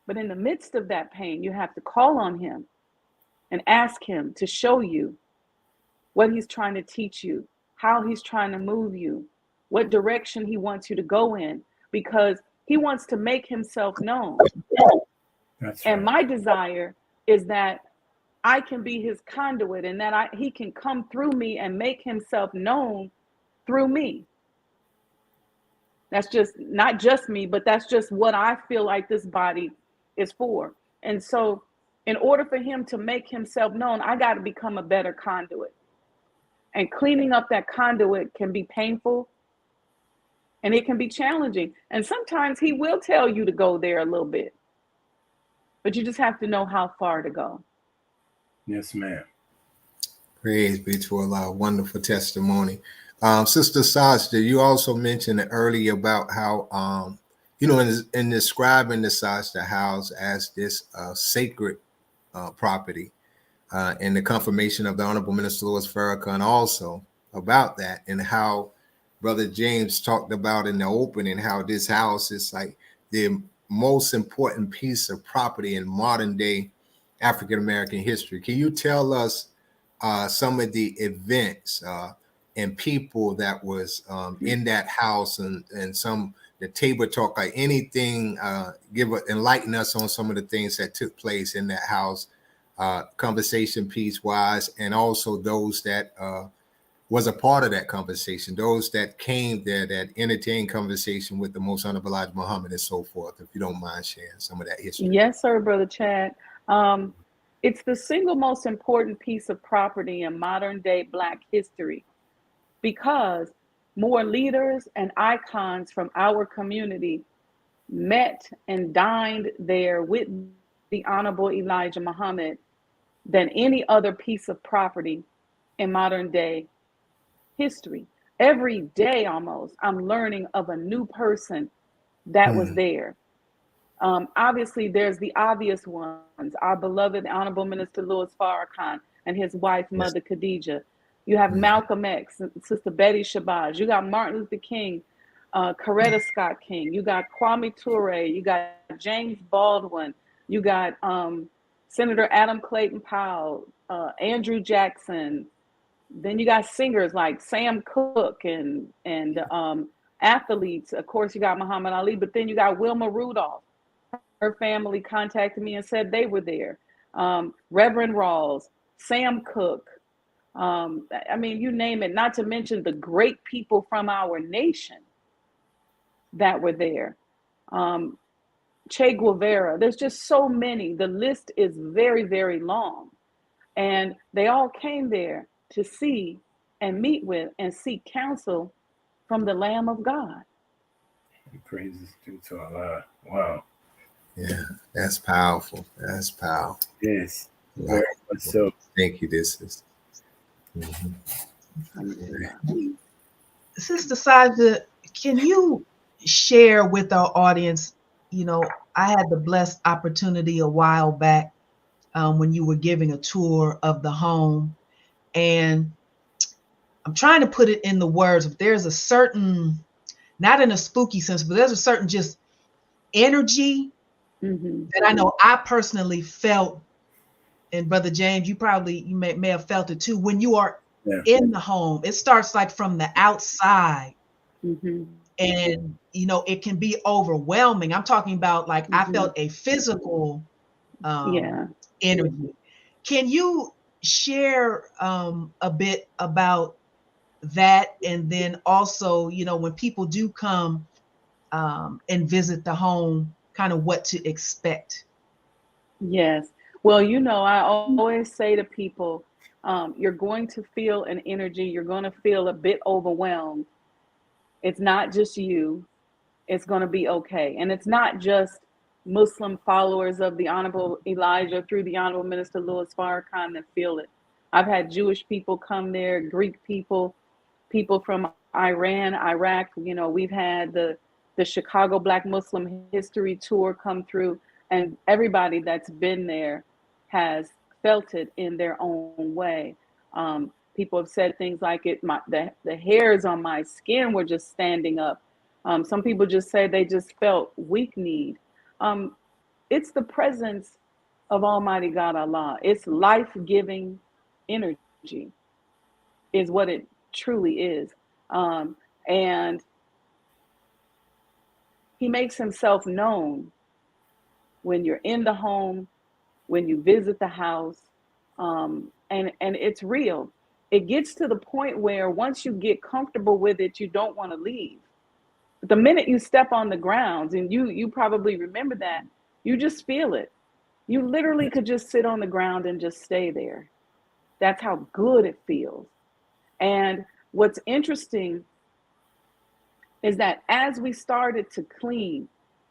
But in the midst of that pain, you have to call on him and ask him to show you what he's trying to teach you, how he's trying to move you, what direction he wants you to go in, because he wants to make himself known. That's and right. My desire is that I can be his conduit and that he can come through me and make himself known through me. That's just not just me, but that's just what I feel like this body is for. And so in order for him to make himself known, I got to become a better conduit. And cleaning up that conduit can be painful and it can be challenging. And sometimes he will tell you to go there a little bit, but you just have to know how far to go. Yes, ma'am. Praise be to Allah. Wonderful testimony. Sister Sajdah, you also mentioned earlier about how, in describing the Sajdah house as this sacred property and the confirmation of the Honorable Minister Louis Farrakhan also about that, and how Brother James talked about in the opening how this house is like the most important piece of property in modern day African American history. Can you tell us some of the events and people that was in that house, and some the table talk, like anything, enlighten us on some of the things that took place in that house, conversation piece wise, and also those that was a part of that conversation, those that came there that entertained conversation with the Most Honorable Elijah Muhammad and so forth, if you don't mind sharing some of that history. Yes, sir, Brother Chad. It's the single most important piece of property in modern day Black history, because more leaders and icons from our community met and dined there with the Honorable Elijah Muhammad than any other piece of property in modern day history. Every day almost, I'm learning of a new person that was there. Obviously, there's the obvious ones, our beloved Honorable Minister Louis Farrakhan and his wife, Mother Khadijah. You have Malcolm X, Sister Betty Shabazz. You got Martin Luther King, Coretta Scott King. You got Kwame Ture. You got James Baldwin. You got Senator Adam Clayton Powell, Andrew Jackson. Then you got singers like Sam Cooke and athletes. Of course, you got Muhammad Ali, but then you got Wilma Rudolph. Her family contacted me and said they were there. Reverend Rawls, Sam Cooke. I mean, you name it, not to mention the great people from our nation that were there. Che Guevara, there's just so many. The list is very, very long. And they all came there to see and meet with and seek counsel from the Lamb of God. Praises due to Allah. Wow. Yeah, that's powerful. That's powerful. Yes. Very much so. Thank you, this is. Sister Sajdah, can you share with our audience, you know, I had the blessed opportunity a while back when you were giving a tour of the home, and I'm trying to put it in the words, but there's a certain, not in a spooky sense, but there's a certain just energy that I know I personally felt. And Brother James, you may have felt it too. When you are in the home, it starts like from the outside. And, you know, it can be overwhelming. I'm talking about like I felt a physical energy. Can you share a bit about that? And then also, you know, when people do come and visit the home, kind of what to expect? Yes. Well, you know, I always say to people, you're going to feel an energy. You're going to feel a bit overwhelmed. It's not just you. It's going to be okay. And it's not just Muslim followers of the Honorable Elijah through the Honorable Minister Louis Farrakhan that feel it. I've had Jewish people come there, Greek people, people from Iran, Iraq. You know, we've had the Chicago Black Muslim History Tour come through, and everybody that's been there has felt it in their own way. People have said things like the hairs on my skin were just standing up. Some people just say they just felt weak-kneed. It's the presence of Almighty God Allah. It's life-giving energy is what it truly is. And he makes himself known when you're in the home, when you visit the house, and it's real. It gets to the point where once you get comfortable with it, you don't want to leave. But the minute you step on the grounds, and you probably remember that, you just feel it. You literally could just sit on the ground and just stay there. That's how good it feels. And what's interesting is that as we started to clean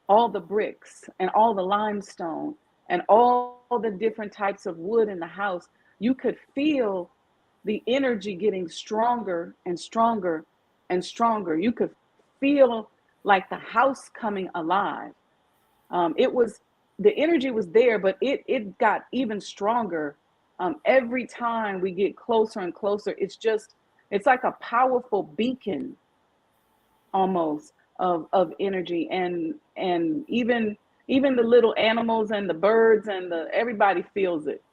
all the bricks and all the limestone and all the different types of wood in the house, you could feel the energy getting stronger and stronger and stronger. You could feel like the house coming alive. The energy was there, but it got even stronger. Every time we get closer and closer, it's like a powerful beacon almost of energy. And even Even the little animals and the birds and everybody feels it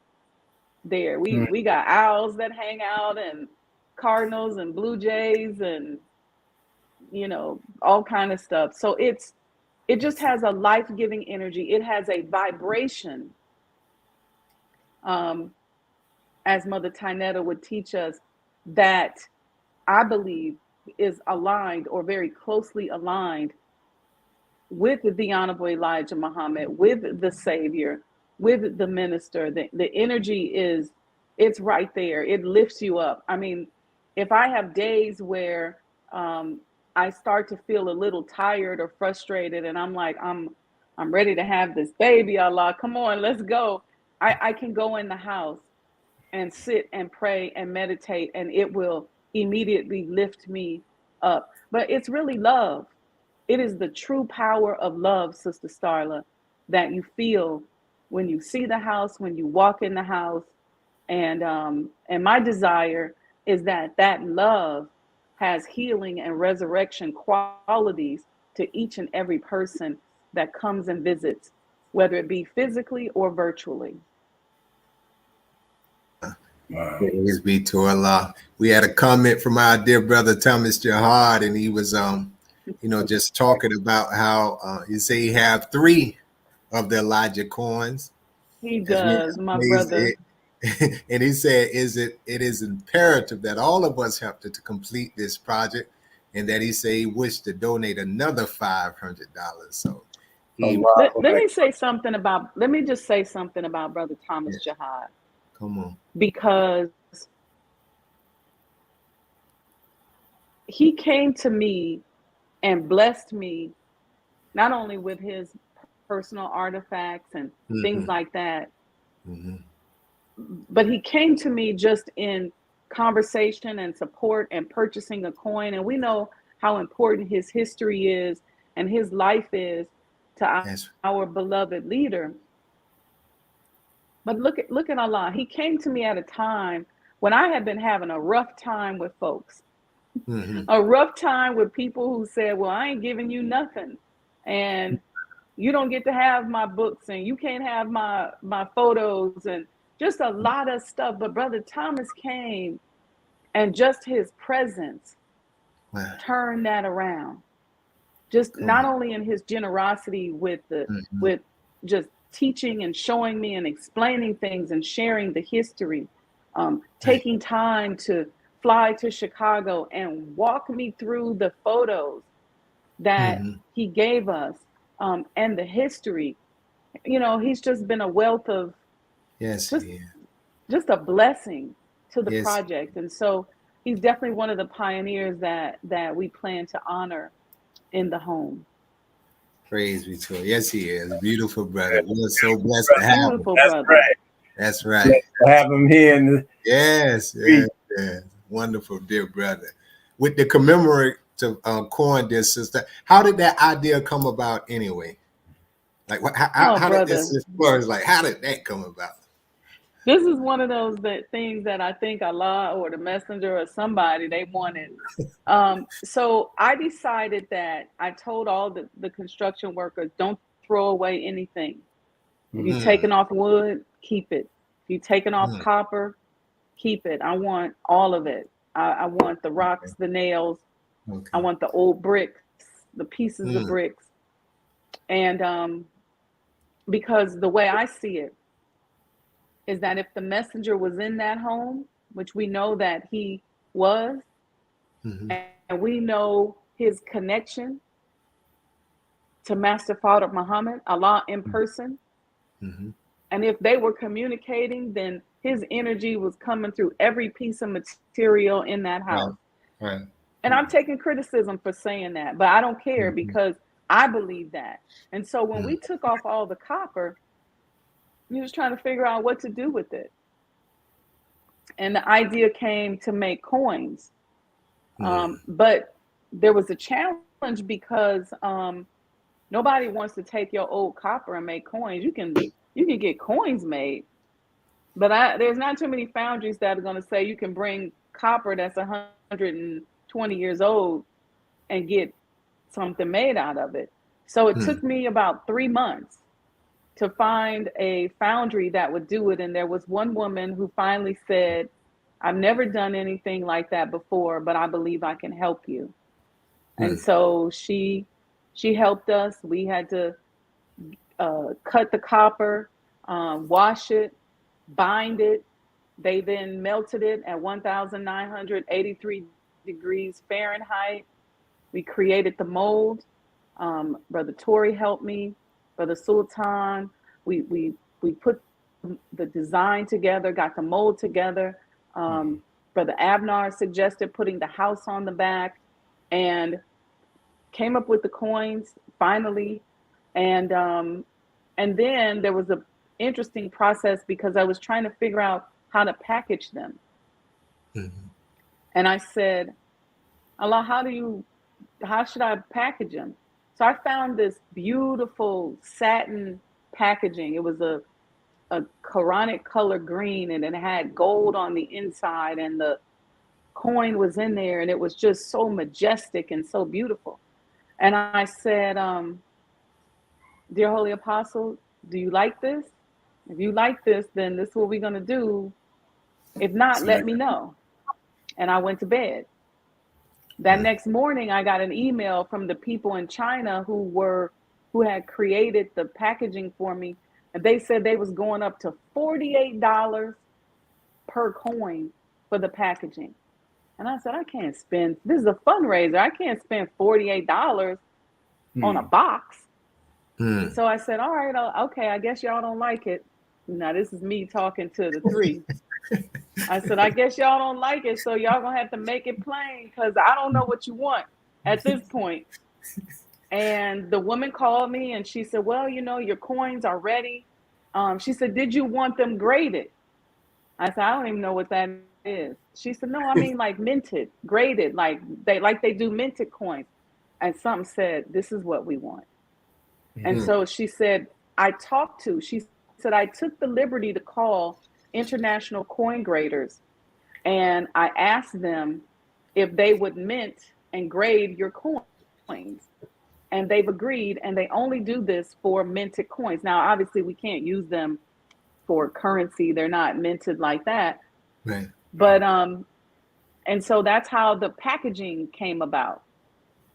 there. We got owls that hang out, and cardinals and blue jays, and all kind of stuff. So it just has a life-giving energy. It has a vibration, as Mother Tynetta would teach us, that I believe is aligned or very closely aligned with the Honorable Elijah Muhammad, with the Savior, with the minister. The energy it's right there. It lifts you up. I mean, if I have days where I start to feel a little tired or frustrated, and I'm like, I'm ready to have this baby, Allah, come on, let's go. I can go in the house and sit and pray and meditate, and it will immediately lift me up. But it's really love. It is the true power of love, Sister Starla, that you feel when you see the house, when you walk in the house. And my desire is that love has healing and resurrection qualities to each and every person that comes and visits, whether it be physically or virtually. Praise be to Allah. We had a comment from our dear brother Thomas Jihad, and he was just talking about how you say he have 3 of the Elijah coins. He does, my brother. And he said, it is imperative that all of us have to complete this project, and that he said he wished to donate another $500. So let me just say something about Brother Thomas Jihad. Come on. Because he came to me and blessed me not only with his personal artifacts and things like that, but he came to me just in conversation and support and purchasing a coin. And we know how important his history is and his life is to our beloved leader. But look at Allah. He came to me at a time when I had been having a rough time with folks, a rough time with people who said, well, I ain't giving you nothing, and you don't get to have my books, and you can't have my photos, and just a lot of stuff. But Brother Thomas came, and just his presence turned that around. Just not only in his generosity with just teaching and showing me and explaining things and sharing the history, taking time to fly to Chicago and walk me through the photos that he gave us, and the history. He's just been a wealth of just a blessing to the project. And so he's definitely one of the pioneers that we plan to honor in the home. Praise be to him. Yes, he is. Beautiful brother. We're so blessed to have him. That's right. To have him here. Yes. Wonderful, dear brother. With the commemorative coin, dear sister, how did that idea come about anyway? Like, how did this flourish? Like, how did that come about? This is one of those things that I think Allah or the messenger or somebody, they wanted. So I decided that I told all the construction workers, don't throw away anything. If you're taking off wood, keep it. If you're taking off copper, keep it. I want all of it. I want the rocks, the nails. I want the old bricks, the pieces of bricks. And because the way I see it is that if the messenger was in that home, which we know that he was, and we know his connection to Master Father Muhammad, Allah in person, and if they were communicating, then his energy was coming through every piece of material in that house. Right. And I'm taking criticism for saying that, but I don't care because I believe that. And so when we took off all the copper, we was trying to figure out what to do with it. And the idea came to make coins. But there was a challenge because nobody wants to take your old copper and make coins. You can get coins made, but there's not too many foundries that are going to say you can bring copper that's 120 years old and get something made out of it. So it took me about 3 months to find a foundry that would do it. And there was one woman who finally said, I've never done anything like that before, but I believe I can help you. And so she helped us. We had to cut the copper, wash it, bind it. They then melted it at 1,983 degrees Fahrenheit. We created the mold. Brother Tori helped me, Brother Sultan. We put the design together, got the mold together. Brother Abnar suggested putting the house on the back, and came up with the coins finally. And then there was a interesting process because I was trying to figure out how to package them. And I said, Allah, how should I package them? So I found this beautiful satin packaging. It was a Quranic color green, and it had gold on the inside, and the coin was in there, and it was just so majestic and so beautiful. And I said, dear Holy Apostle, do you like this? If you like this, then this is what we're going to do. If not, let me know. And I went to bed. That next morning, I got an email from the people in China who had created the packaging for me. And they said they was going up to $48 per coin for the packaging. And I said, I can't spend, this is a fundraiser. I can't spend $48 on a box. So I said, all right, okay, I guess y'all don't like it. Now, this is me talking to the three. I said, I guess y'all don't like it, so y'all gonna have to make it plain, because I don't know what you want at this point. And the woman called me and she said, well, your coins are ready. She said, did you want them graded? I said, I don't even know what that is. She said, no, I mean like minted, graded, like they do minted coins. And something said, this is what we want. And so she said, she said, I took the liberty to call international coin graders, and I asked them if they would mint and grade your coins. And they've agreed, and they only do this for minted coins. Now, obviously, we can't use them for currency. They're not minted like that. Right. But, and so that's how the packaging came about.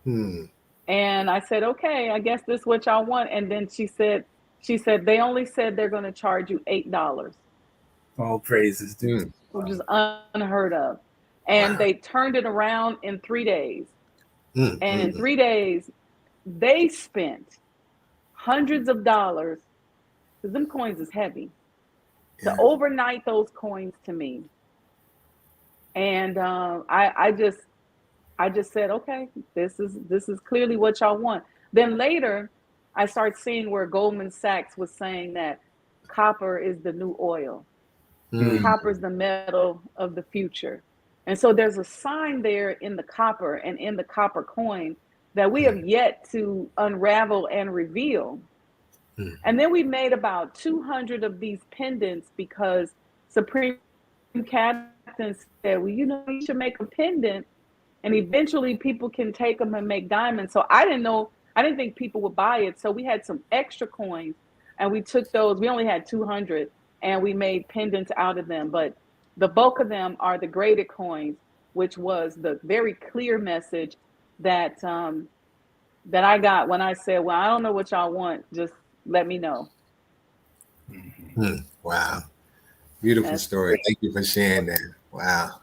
And I said, okay, I guess this is what y'all want. And then she said, they only said they're going to charge you $8. All praises, dude. Which is unheard of. And they turned it around in 3 days. And in 3 days, they spent hundreds of dollars, because them coins is heavy, to overnight those coins to me. And I just said, okay, this is clearly what y'all want. Then later, I started seeing where Goldman Sachs was saying that copper is the new oil. Copper is the metal of the future. And so there's a sign there in the copper and in the copper coin that we have yet to unravel and reveal. And then we made about 200 of these pendants because Supreme Captain said, well, you should make a pendant, and eventually people can take them and make diamonds. So I didn't think people would buy it. So we had some extra coins, and we took those. We only had 200, and we made pendants out of them. But the bulk of them are the graded coins, which was the very clear message that I got when I said, well, I don't know what y'all want. Just let me know. Wow. Beautiful story. Thank you for sharing that. Wow.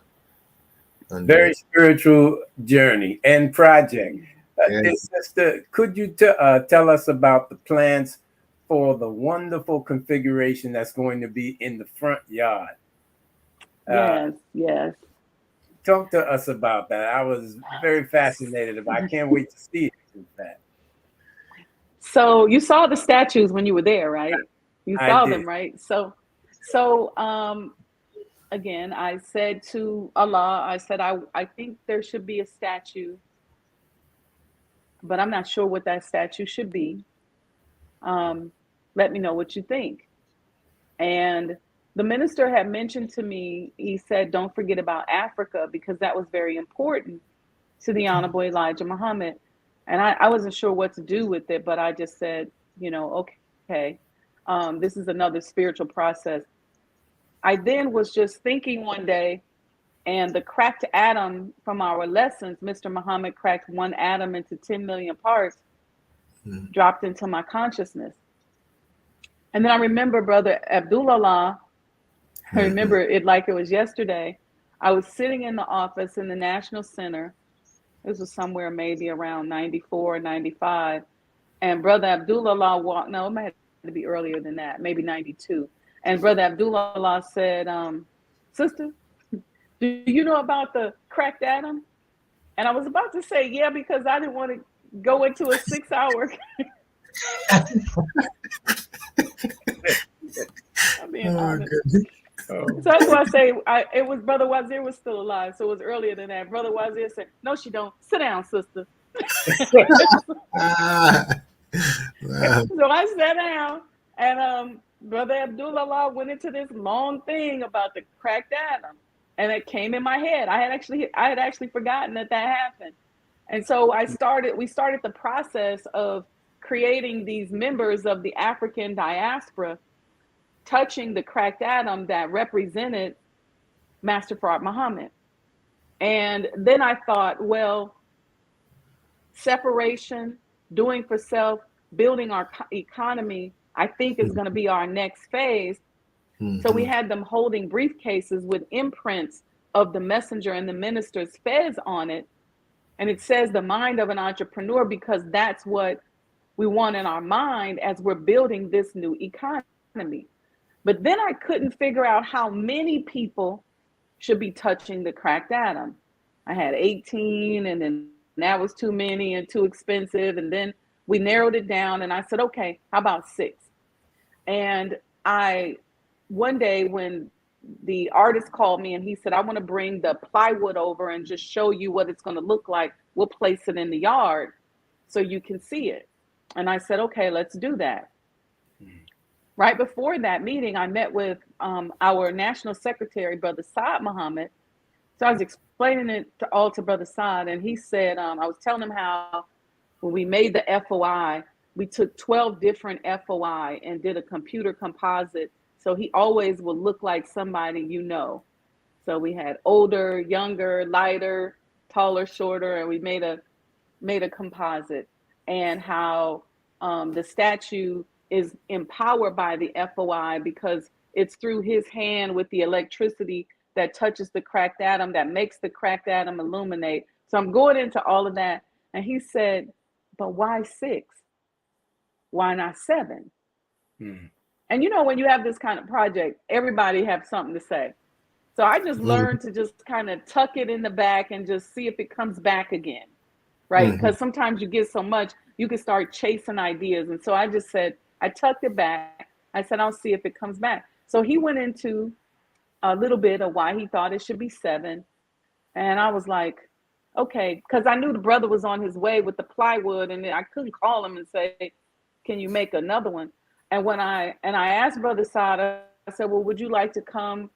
Very spiritual journey and project. Sister, could you tell us about the plans for the wonderful configuration that's going to be in the front yard? Yes. Talk to us about that. I was very fascinated about. I can't wait to see it. In fact. So you saw the statues when you were there, right? You saw them, right? So again, I said to Allah, I said, I think there should be a statue, but I'm not sure what that statue should be. Let me know what you think. And the minister had mentioned to me, he said, don't forget about Africa, because that was very important to the Honorable Elijah Muhammad. And I wasn't sure what to do with it, but I just said, okay, this is another spiritual process. I then was just thinking one day, and the cracked atom from our lessons, Mr. Muhammad cracked one atom into 10 million parts, dropped into my consciousness. And then I remember Brother Abdullah, I remember it like it was yesterday. I was sitting in the office in the National Center. This was somewhere maybe around 94, 95. And Brother Abdullah walked, no, it might have to be earlier than that, maybe 92. And Brother Abdullah said, sister, do you know about the cracked atom? And I was about to say, yeah, because I didn't want to go into a 6-hour. I'm being honest. So that's why I say it was Brother Wazir was still alive. So it was earlier than that. Brother Wazir said, no, she don't. Sit down, sister. So I sat down, and Brother Abdullah went into this long thing about the cracked atom, and it came in my head. I had actually forgotten that happened, and so we started the process of creating these members of the African diaspora, touching the cracked atom that represented Master Fard Muhammad. And then I thought, well, separation, doing for self, building our economy, I think is going to be our next phase. So we had them holding briefcases with imprints of the messenger and the minister's fez on it. And it says the mind of an entrepreneur, because that's what we want in our mind as we're building this new economy. But then I couldn't figure out how many people should be touching the cracked atom. I had 18, and then that was too many and too expensive. And then we narrowed it down, and I said, okay, how about 6? And one day when the artist called me and he said, I want to bring the plywood over and just show you what it's going to look like. We'll place it in the yard so you can see it. And I said, okay, let's do that. Right before that meeting, I met with our National Secretary, Brother Sajdah Muhammad. So I was explaining it to Brother Sajdah, and he said, I was telling him how when we made the FOI, we took 12 different FOI and did a computer composite. So he always will look like somebody you know. So we had older, younger, lighter, taller, shorter, and we made a composite. And how the statue is empowered by the FOI because it's through his hand with the electricity that touches the cracked atom that makes the cracked atom illuminate. So I'm going into all of that. And he said, but why 6? Why not 7? And when you have this kind of project, everybody have something to say. So I just learned to just kind of tuck it in the back and just see if it comes back again, right? Because sometimes you get so much, you can start chasing ideas. And so I just said, I tucked it back. I said, I'll see if it comes back. So he went into a little bit of why he thought it should be 7. And I was like, okay, because I knew the brother was on his way with the plywood, and I couldn't call him and say, can you make another one? And I asked Brother Sajdah, I said, well, would you like to come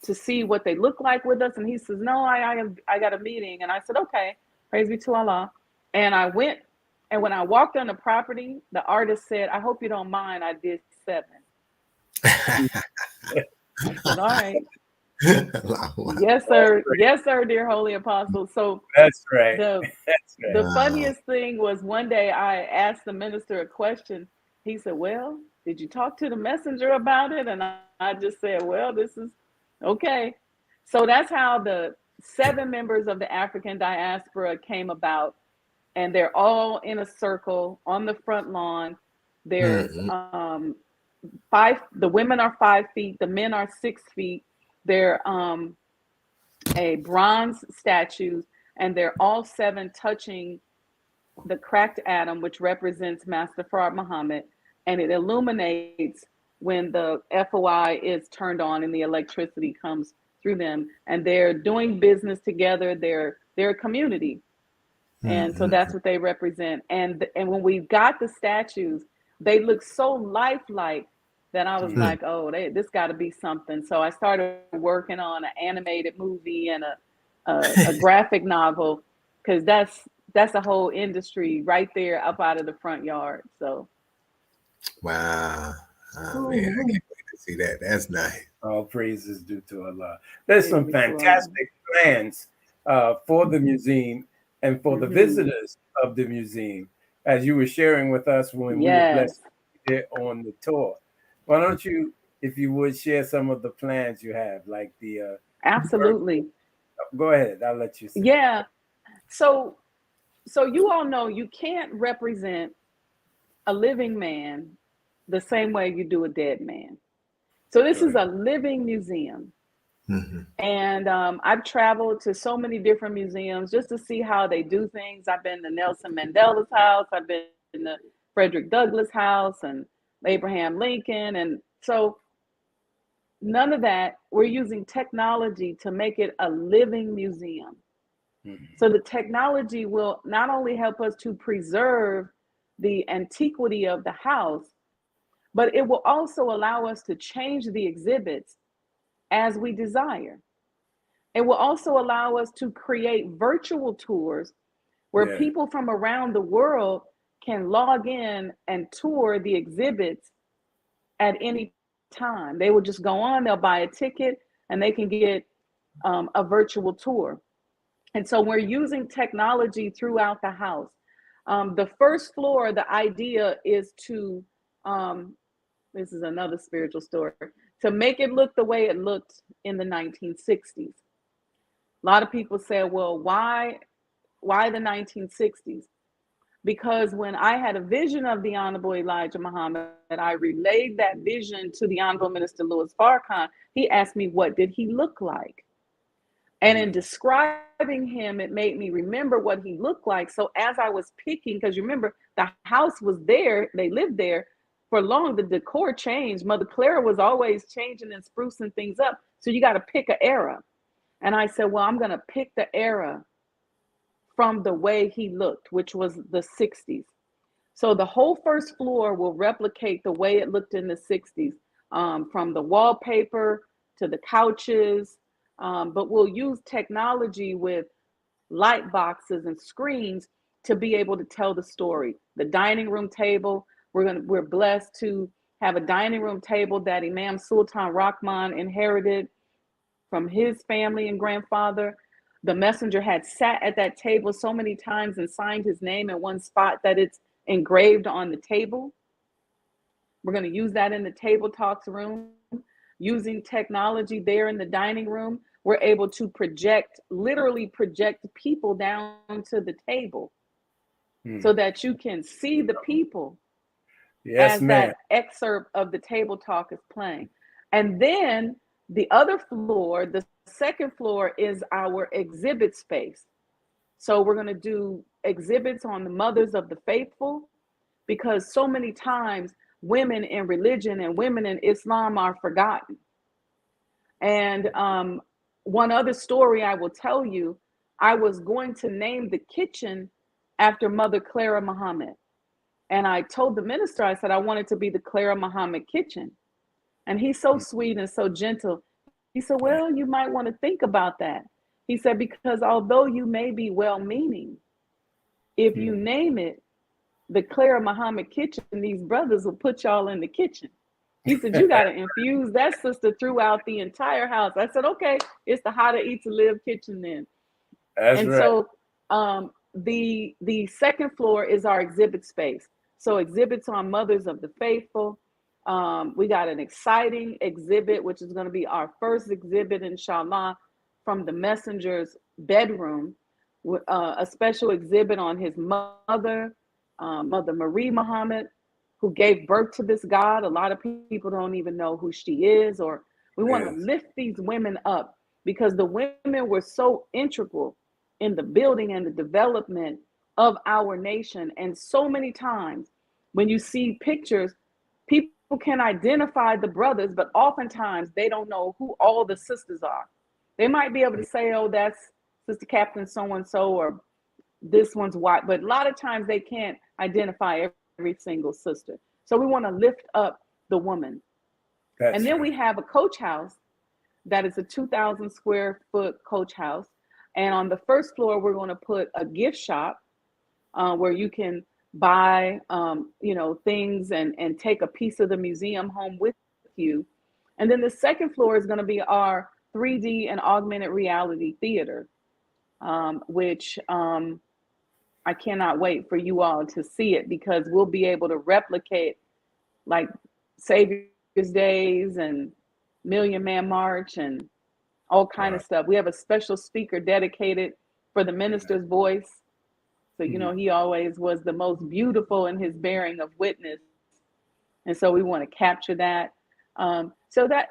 to see what they look like with us? And he says, no, I got a meeting. And I said, okay, praise be to Allah. And I went, and when I walked on the property, the artist said, I hope you don't mind, I did 7. I said, all right. Yes, sir. Yes, sir, dear Holy Apostle. So that's right. The funniest thing was one day I asked the minister a question. He said, well, did you talk to the messenger about it? And I just said, well, this is okay. So that's how the 7 members of the African diaspora came about. And they're all in a circle on the front lawn. There's 5, the women are 5 feet, the men are 6 feet. They're a bronze statues, and they're all 7 touching the cracked atom, which represents Master Fard Muhammad, and it illuminates when the FOI is turned on and the electricity comes through them. And they're doing business together. They're a community. And so that's what they represent. And when we got the statues, they look so lifelike that I was like, oh, this got to be something. So I started working on an animated movie and a graphic novel, because that's a whole industry right there up out of the front yard. So Wow. Oh, man, I can't wait to see that. That's nice. All praises due to Allah. There's some Glory to Allah. fantastic plans for the museum and for the visitors of the museum, as you were sharing with us when we were blessed there on the tour. Why don't you, if you would, share some of the plans you have, like the absolutely. Go ahead. I'll let you say. Yeah. So you all know you can't represent a living man the same way you do a dead man. So this is a living museum. And I've traveled to so many different museums just to see how they do things. I've been to Nelson Mandela's house. I've been to Frederick Douglass' house and Abraham Lincoln. And so none of that, we're using technology to make it a living museum. So the technology will not only help us to preserve the antiquity of the house, but it will also allow us to change the exhibits as we desire. It will also allow us to create virtual tours where people from around the world can log in and tour the exhibits at any time. They will just go on, they'll buy a ticket, and they can get a virtual tour. And so we're using technology throughout the house. The first floor, the idea is to, this is another spiritual story, to make it look the way it looked in the 1960s. A lot of people say, well, why the 1960s? Because when I had a vision of the Honorable Elijah Muhammad, I relayed that vision to the Honorable Minister Louis Farrakhan. He asked me, what did he look like? And in describing him, it made me remember what he looked like. So as I was picking, because you remember, the house was there, they lived there for long, the decor changed. Mother Clara was always changing and sprucing things up. So you got to pick an era. And I said, well, I'm going to pick the era from the way he looked, which was the 60s. So the whole first floor will replicate the way it looked in the 60s, from the wallpaper to the couches. But we'll use technology with light boxes and screens to be able to tell the story. The dining room table, we're blessed to have a dining room table that Imam Sultan Rahman inherited from his family and grandfather. The messenger had sat at that table so many times and signed his name in one spot that it's engraved on the table. We're going to use that in the table talks room. Using technology there in the dining room, we're able to literally project people down to the table so that you can see the people as that excerpt of the table talk is playing. And then the other floor, the second floor, is our exhibit space. So we're going to do exhibits on the mothers of the faithful, because so many times women in religion and women in Islam are forgotten. And one other story I will tell you, I was going to name the kitchen after Mother Clara Muhammad. And I told the minister, I said, I want it to be the Clara Muhammad kitchen. And he's so sweet and so gentle. He said, well, you might want to think about that. He said, because although you may be well-meaning, if you name it the Clara Muhammad kitchen, these brothers will put y'all in the kitchen. He said, you got to infuse that sister throughout the entire house. I said, okay, it's the How to Eat to Live kitchen then. That's right. So the second floor is our exhibit space. So exhibits on mothers of the faithful. We got an exciting exhibit, which is going to be our first exhibit, inshallah, from the messenger's bedroom, a special exhibit on his mother, Mother Marie Muhammad, who gave birth to this God. A lot of people don't even know who she is, or we want to lift these women up because the women were so integral in the building and the development of our nation. And so many times when you see pictures, people can identify the brothers, but oftentimes they don't know who all the sisters are. They might be able to say, oh, that's Sister Captain so-and-so, or this one's white, but a lot of times they can't identify every single sister. So we want to lift up the woman. And then we have a coach house that is a 2,000 square foot coach house. And on the first floor, we're going to put a gift shop where you can buy, things and take a piece of the museum home with you. And then the second floor is going to be our 3D and augmented reality theater, which I cannot wait for you all to see it, because we'll be able to replicate like Savior's Days and Million Man March and all kind of stuff. We have a special speaker dedicated for the minister's voice. So, he always was the most beautiful in his bearing of witness. And so we want to capture that. So that,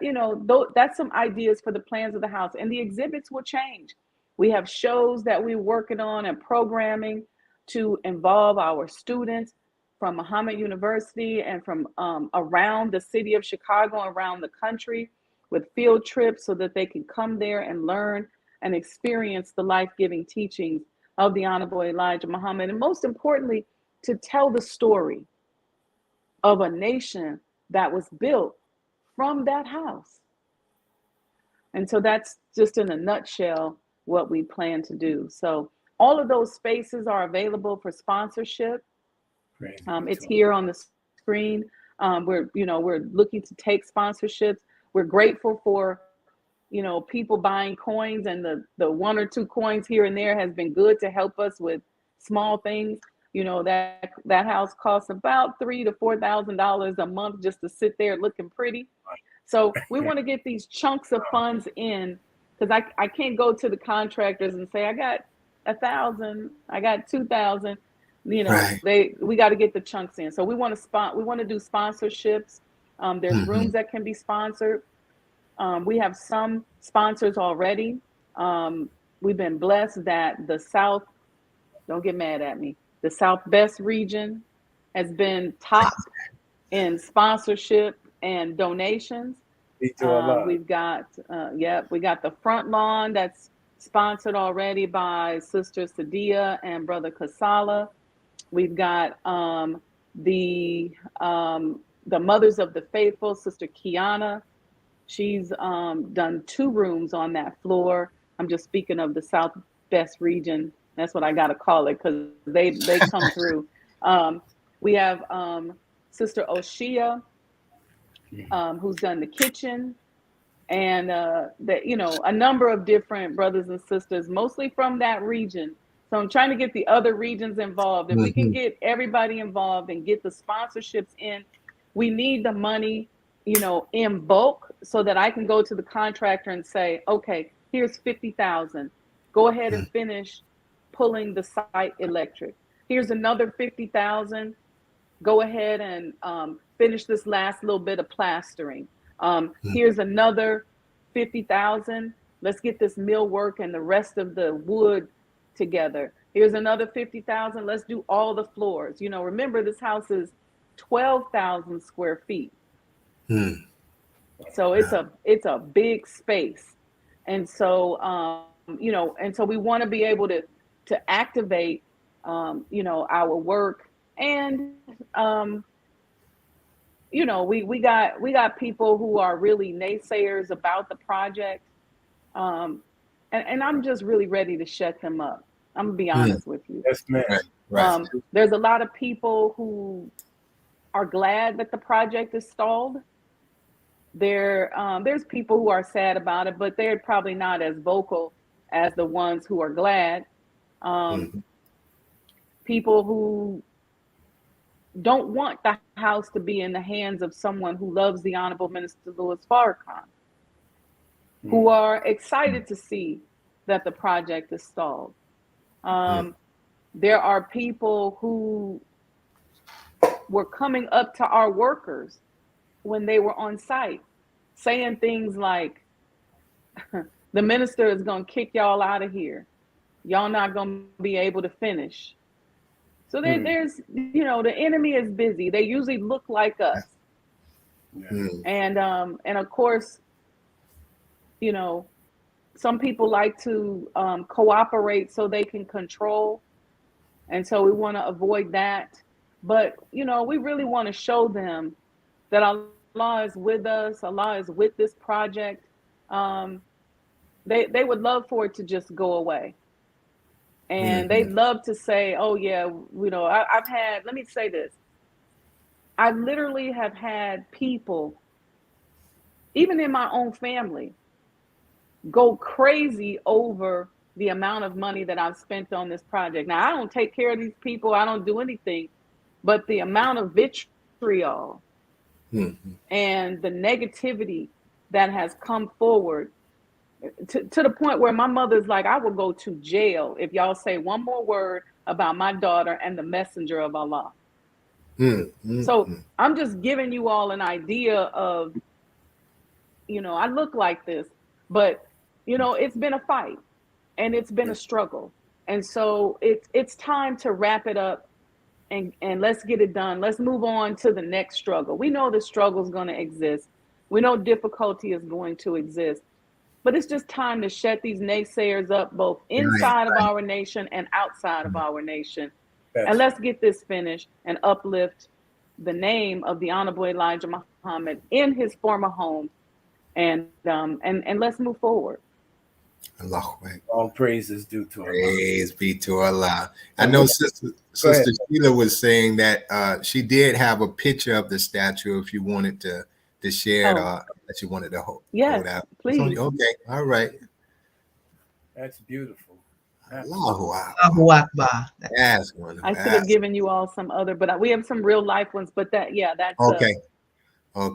that's some ideas for the plans of the house. And the exhibits will change. We have shows that we're working on and programming to involve our students from Muhammad University and from around the city of Chicago, around the country, with field trips so that they can come there and learn and experience the life-giving teachings of the Honorable Elijah Muhammad. And most importantly, to tell the story of a nation that was built from that house. And so that's just in a nutshell what we plan to do. So all of those spaces are available for sponsorship. It's here on the screen. We're looking to take sponsorships. We're grateful for, people buying coins, and the one or two coins here and there has been good to help us with small things. That house costs about $3,000 to $4,000 a month just to sit there looking pretty. So we want to get these chunks of funds in, because I can't go to the contractors and say, I got 1,000, I got 2,000. Right. We got to get the chunks in. So we want to do sponsorships. There's rooms that can be sponsored. We have some sponsors already. We've been blessed that the South, don't get mad at me, the South Best region has been top in sponsorship and donations. We've got, we got the front lawn that's sponsored already by Sister Sajdah and Brother Kasala. We've got the Mothers of the Faithful, Sister Kiana. She's done 2 rooms on that floor. I'm just speaking of the South Best region. That's what I got to call it, because they come through. We have Sister Oshia, who's done the kitchen, and a number of different brothers and sisters, mostly from that region. So I'm trying to get the other regions involved. If we can get everybody involved and get the sponsorships in, we need the money, in bulk, so that I can go to the contractor and say, okay, here's 50,000. Go ahead and finish pulling the site electric. Here's another 50,000. Go ahead and finish this last little bit of plastering. Here's another 50,000. Let's get this millwork and the rest of the wood together. Here's another 50,000. Let's do all the floors. Remember, this house is 12,000 square feet. So it's a big space. And so, and so we want to be able to activate, our work. And, we got people who are really naysayers about the project. And I'm just really ready to shut them up. I'm gonna be honest with you. Yes, ma'am. Right. There's a lot of people who are glad that the project is stalled. There's people who are sad about it, but they're probably not as vocal as the ones who are glad. People who don't want the house to be in the hands of someone who loves the Honorable Minister Louis Farrakhan, who are excited to see that the project is stalled. There are people who were coming up to our workers when they were on site, saying things like, the minister is going to kick y'all out of here. Y'all not going to be able to finish. So there's, the enemy is busy. They usually look like us. And of course, some people like to cooperate so they can control. And so we want to avoid that. But, we really want to show them that Allah is with us. Allah is with this project. They would love for it to just go away. And they love to say, oh, yeah, I've had, let me say this. I literally have had people, even in my own family, go crazy over the amount of money that I've spent on this project. Now, I don't take care of these people. I don't do anything, but the amount of vitriol and the negativity that has come forward to the point where my mother's like, I will go to jail if y'all say one more word about my daughter and the messenger of Allah. So I'm just giving you all an idea of, I look like this, but, it's been a fight and it's been a struggle. And so it's time to wrap it up and let's get it done. Let's move on to the next struggle. We know the struggle is going to exist. We know difficulty is going to exist. But it's just time to shut these naysayers up, both inside of our nation and outside of our nation. And let's get this finished and uplift the name of the Honorable Elijah Muhammad in his former home. And let's move forward. All praise is due to Allah. Praise be to Allah. I know Sister Sheila was saying that she did have a picture of the statue if you wanted to share that you wanted to hold. Yes, out. please. Okay, all right. That's beautiful. Allahu Akbar. That's wonderful. I should have given you all some other, but we have some real life ones. But that's okay.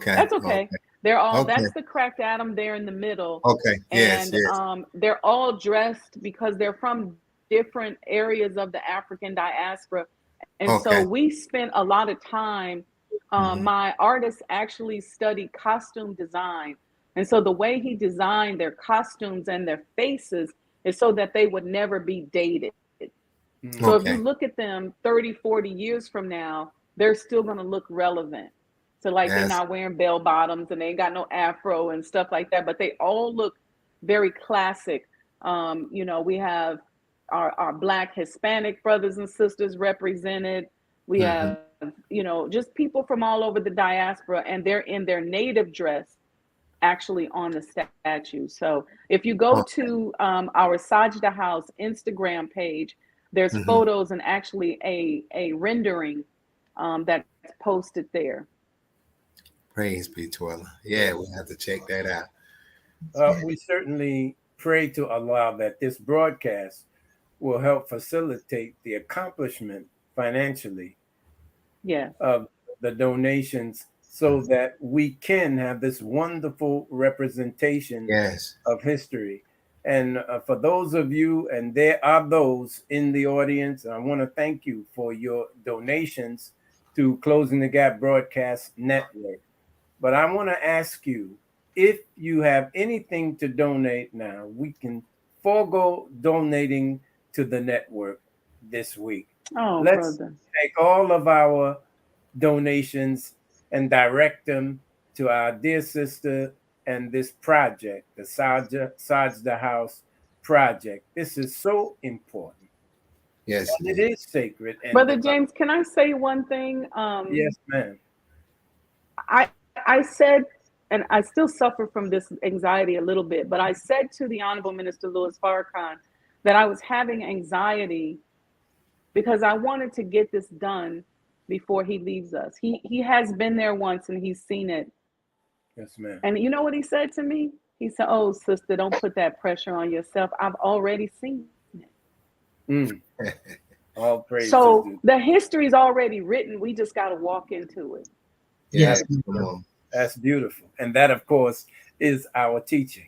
That's okay. They're all that's the cracked atom there in the middle. Okay. Yes. And they're all dressed because they're from different areas of the African diaspora, and so we spent a lot of time. My artist actually studied costume design. And so the way he designed their costumes and their faces is so that they would never be dated. So if you look at them 30, 40 years from now, they're still going to look relevant. So like they're not wearing bell bottoms and they ain't got no afro and stuff like that, but they all look very classic. We have our Black Hispanic brothers and sisters represented. We have just people from all over the diaspora, and they're in their native dress actually on the statue. So if you go to our Sajdah House Instagram page, there's photos and actually a rendering that's posted there. Praise be to Allah. Yeah, we'll have to check that out. We certainly pray to Allah that this broadcast will help facilitate the accomplishment financially of the donations so that we can have this wonderful representation of history. And for those of you, and there are those in the audience, I want to thank you for your donations to Closing the Gap Broadcast Network. But I want to ask you, if you have anything to donate now, we can forego donating to the network this week. Let's take all of our donations and direct them to our dear sister and this project, the Sajdah House project. This is so important. Yes. And it is sacred. And Brother James, can I say one thing? Yes, ma'am. I said, and I still suffer from this anxiety a little bit, but I said to the Honorable Minister Louis Farrakhan that I was having anxiety because I wanted to get this done before he leaves us. He has been there once and he's seen it. Yes, ma'am. And you know what he said to me? He said, "Oh, sister, don't put that pressure on yourself. I've already seen it." All praise. So the history's already written. We just got to walk into it. Yes. That's beautiful. And that, of course, is our teaching.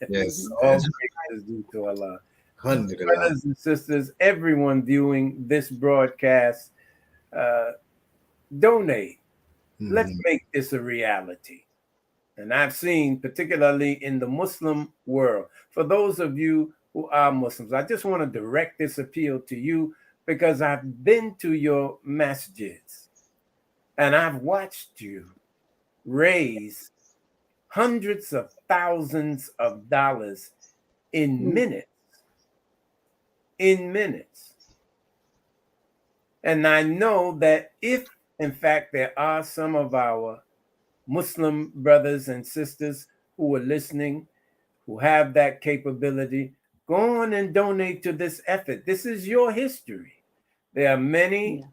Yes. All praise is due to Allah. Brothers and sisters, everyone viewing this broadcast, donate. Let's make this a reality. And I've seen, particularly in the Muslim world, for those of you who are Muslims, I just want to direct this appeal to you because I've been to your masjids and I've watched you raise hundreds of thousands of dollars in minutes. And I know that if, in fact, there are some of our Muslim brothers and sisters who are listening, who have that capability, Go on and donate to this effort. This is your history. There are many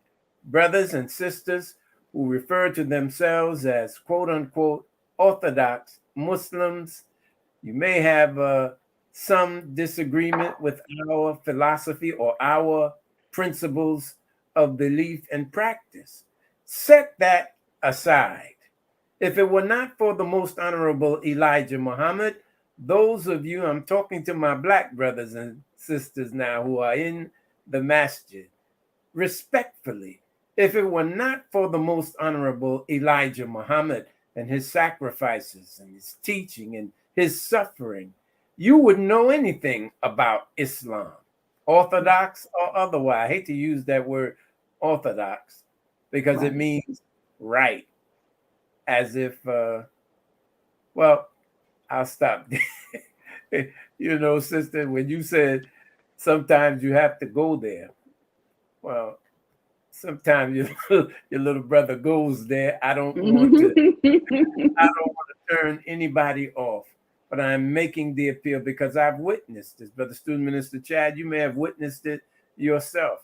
brothers and sisters who refer to themselves as quote unquote Orthodox Muslims. You may have some disagreement with our philosophy or our principles of belief and practice. Set that aside. If it were not for the most honorable Elijah Muhammad, those of you, I'm talking to my black brothers and sisters now who are in the masjid, respectfully, if it were not for the most honorable Elijah Muhammad and his sacrifices and his teaching and his suffering, you wouldn't know anything about Islam, Orthodox or otherwise. I hate to use that word Orthodox because it means right, as if, well, I'll stop there. You know, sister, when you said sometimes you have to go there, well, sometimes your little brother goes there. I don't want to turn anybody off, but I'm making the appeal because I've witnessed this. Brother Student Minister Chad, you may have witnessed it yourself.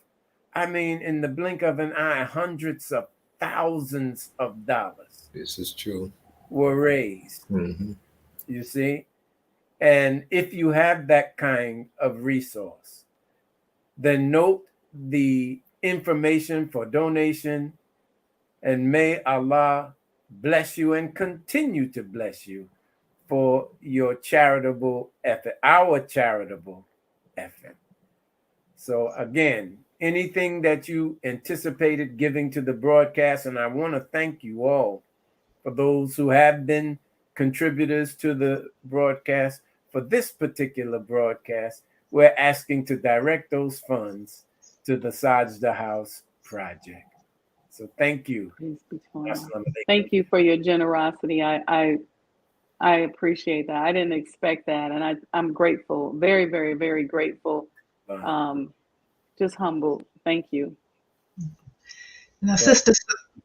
I mean, in the blink of an eye, hundreds of thousands of dollars. This is true. Were raised. Mm-hmm. You see? And if you have that kind of resource, then note the information for donation, and may Allah bless you and continue to bless you for your charitable effort, our charitable effort. So again, anything that you anticipated giving to the broadcast, and I want to thank you all for those who have been contributors to the broadcast. For this particular broadcast, we're asking to direct those funds to the Sajdah House project. So thank you. Thank you for your generosity. I appreciate that. I didn't expect that, and I'm grateful. Very, very, very grateful. Just humbled. Thank you. Now, Sister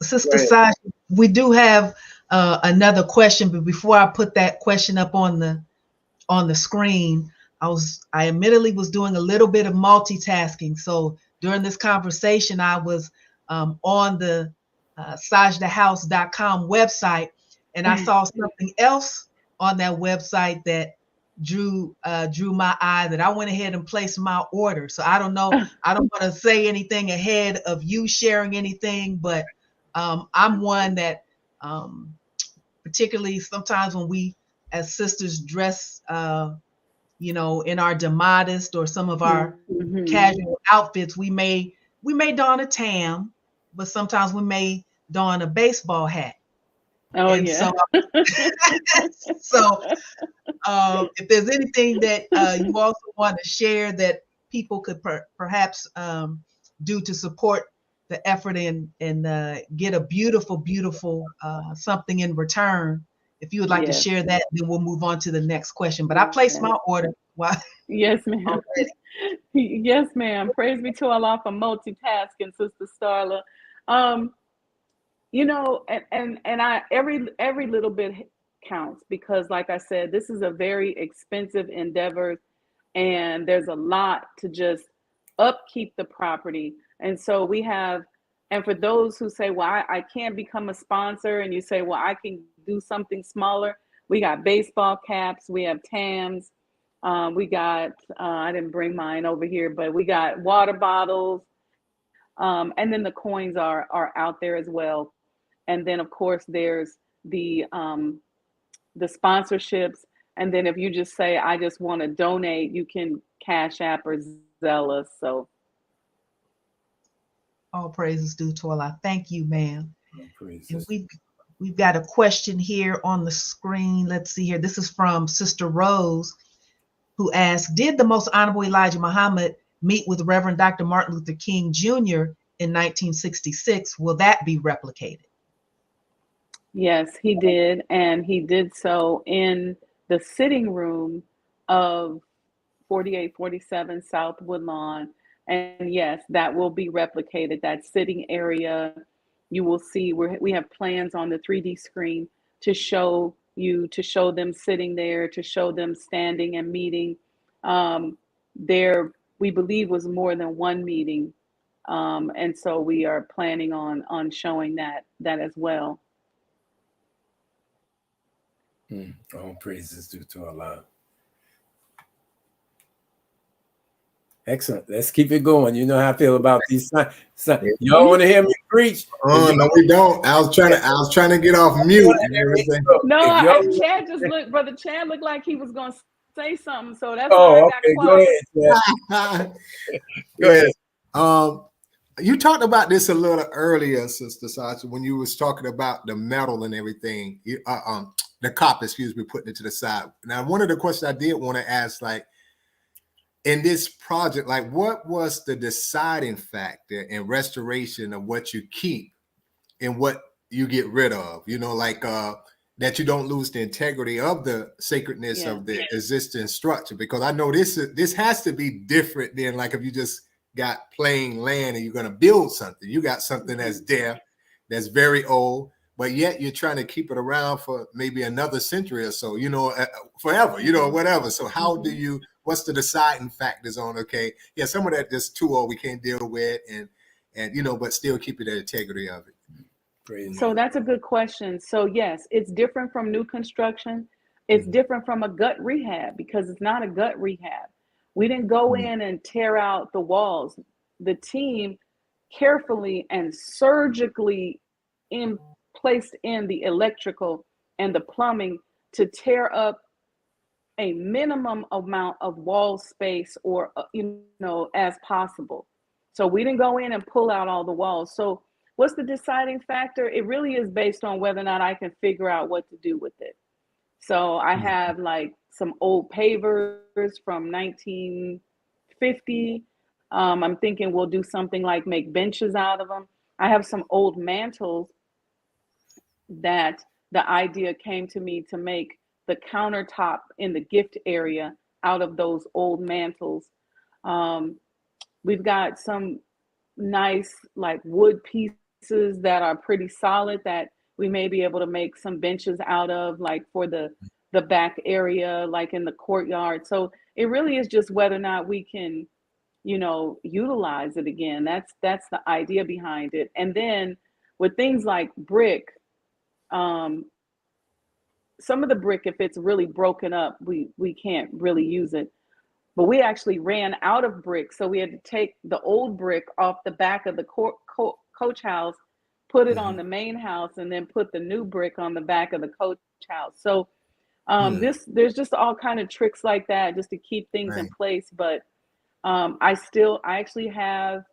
Sajdah, we do have another question, but before I put that question up on the screen, I admittedly was doing a little bit of multitasking. So during this conversation, I was on the sajdahhouse.com website, and I saw something else on that website that drew my eye, that I went ahead and placed my order. So I don't know, I don't want to say anything ahead of you sharing anything, but I'm one that particularly sometimes when we as sisters dress you know, in our modest or some of our casual outfits, we may don a tam, but sometimes we may don a baseball hat. Oh, and yeah. So if there's anything that you also want to share that people could perhaps do to support the effort and get a beautiful something in return, if you would like to share that, then we'll move on to the next question. But I placed my order. Yes, ma'am. Yes, ma'am. Praise be to Allah for multitasking, Sister Starla. You know, and I every little bit counts, because like I said, this is a very expensive endeavor, and there's a lot to just upkeep the property. And so we have, and for those who say, well, I can't become a sponsor, and you say, well, I can do something smaller, we got baseball caps, we have TAMs, we got, I didn't bring mine over here, but we got water bottles, and then the coins are out there as well. And then of course there's the sponsorships. And then if you just say, I just want to donate, you can Cash App or Zelle us. So all praises due to Allah. Thank you, ma'am. And we've got a question here on the screen. Let's see here. This is from Sister Rose, who asked, did the Most Honorable Elijah Muhammad meet with Reverend Dr. Martin Luther King Jr. in 1966? Will that be replicated? Yes, he did. And he did so in the sitting room of 4847 South Woodlawn. And yes, that will be replicated. That sitting area, you will see we have plans on the 3D screen to show them sitting there, to show them standing and meeting. there, we believe, was more than one meeting. And so we are planning on showing that as well. All praises due to Allah. Excellent. Let's keep it going. You know how I feel about these signs. Y'all want to hear me preach? Oh no, we don't. I was trying to get off mute and everything. No, Chad just looked. Brother Chad looked like he was going to say something, so that's why I got quiet. Go ahead. Go ahead. You talked about this a little earlier, Sister Sajdah, when you was talking about the metal and everything. The copper, excuse me, putting it to the side. Now, one of the questions I did want to ask, like, in this project, like, what was the deciding factor in restoration of what you keep and what you get rid of? You know, like that you don't lose the integrity of the sacredness of the existing structure. Because I know this has to be different than like if you just got plain land and you're going to build something. You got something that's there, that's very old, but yet you're trying to keep it around for maybe another century or so, you know, forever, you know, whatever. So how do you, what's the deciding factors on, okay, yeah, some of that just too old we can't deal with and you know, but still keeping the integrity of it. So that's a good question. So yes, it's different from new construction. It's different from a gut rehab because it's not a gut rehab. We didn't go in and tear out the walls. The team carefully and surgically placed in the electrical and the plumbing to tear up a minimum amount of wall space or, you know, as possible. So we didn't go in and pull out all the walls. So what's the deciding factor? It really is based on whether or not I can figure out what to do with it. So I have like some old pavers from 1950. I'm thinking we'll do something like make benches out of them. I have some old mantles that the idea came to me to make the countertop in the gift area out of those old mantles. We've got some nice like wood pieces that are pretty solid that we may be able to make some benches out of, like for the back area, like in the courtyard. So it really is just whether or not we can, you know, utilize it again. That's the idea behind it. And then with things like brick, some of the brick, if it's really broken up, we can't really use it. But we actually ran out of brick, so we had to take the old brick off the back of the coach house, put it on the main house, and then put the new brick on the back of the coach house. So there's just all kind of tricks like that just to keep things in place. But I actually have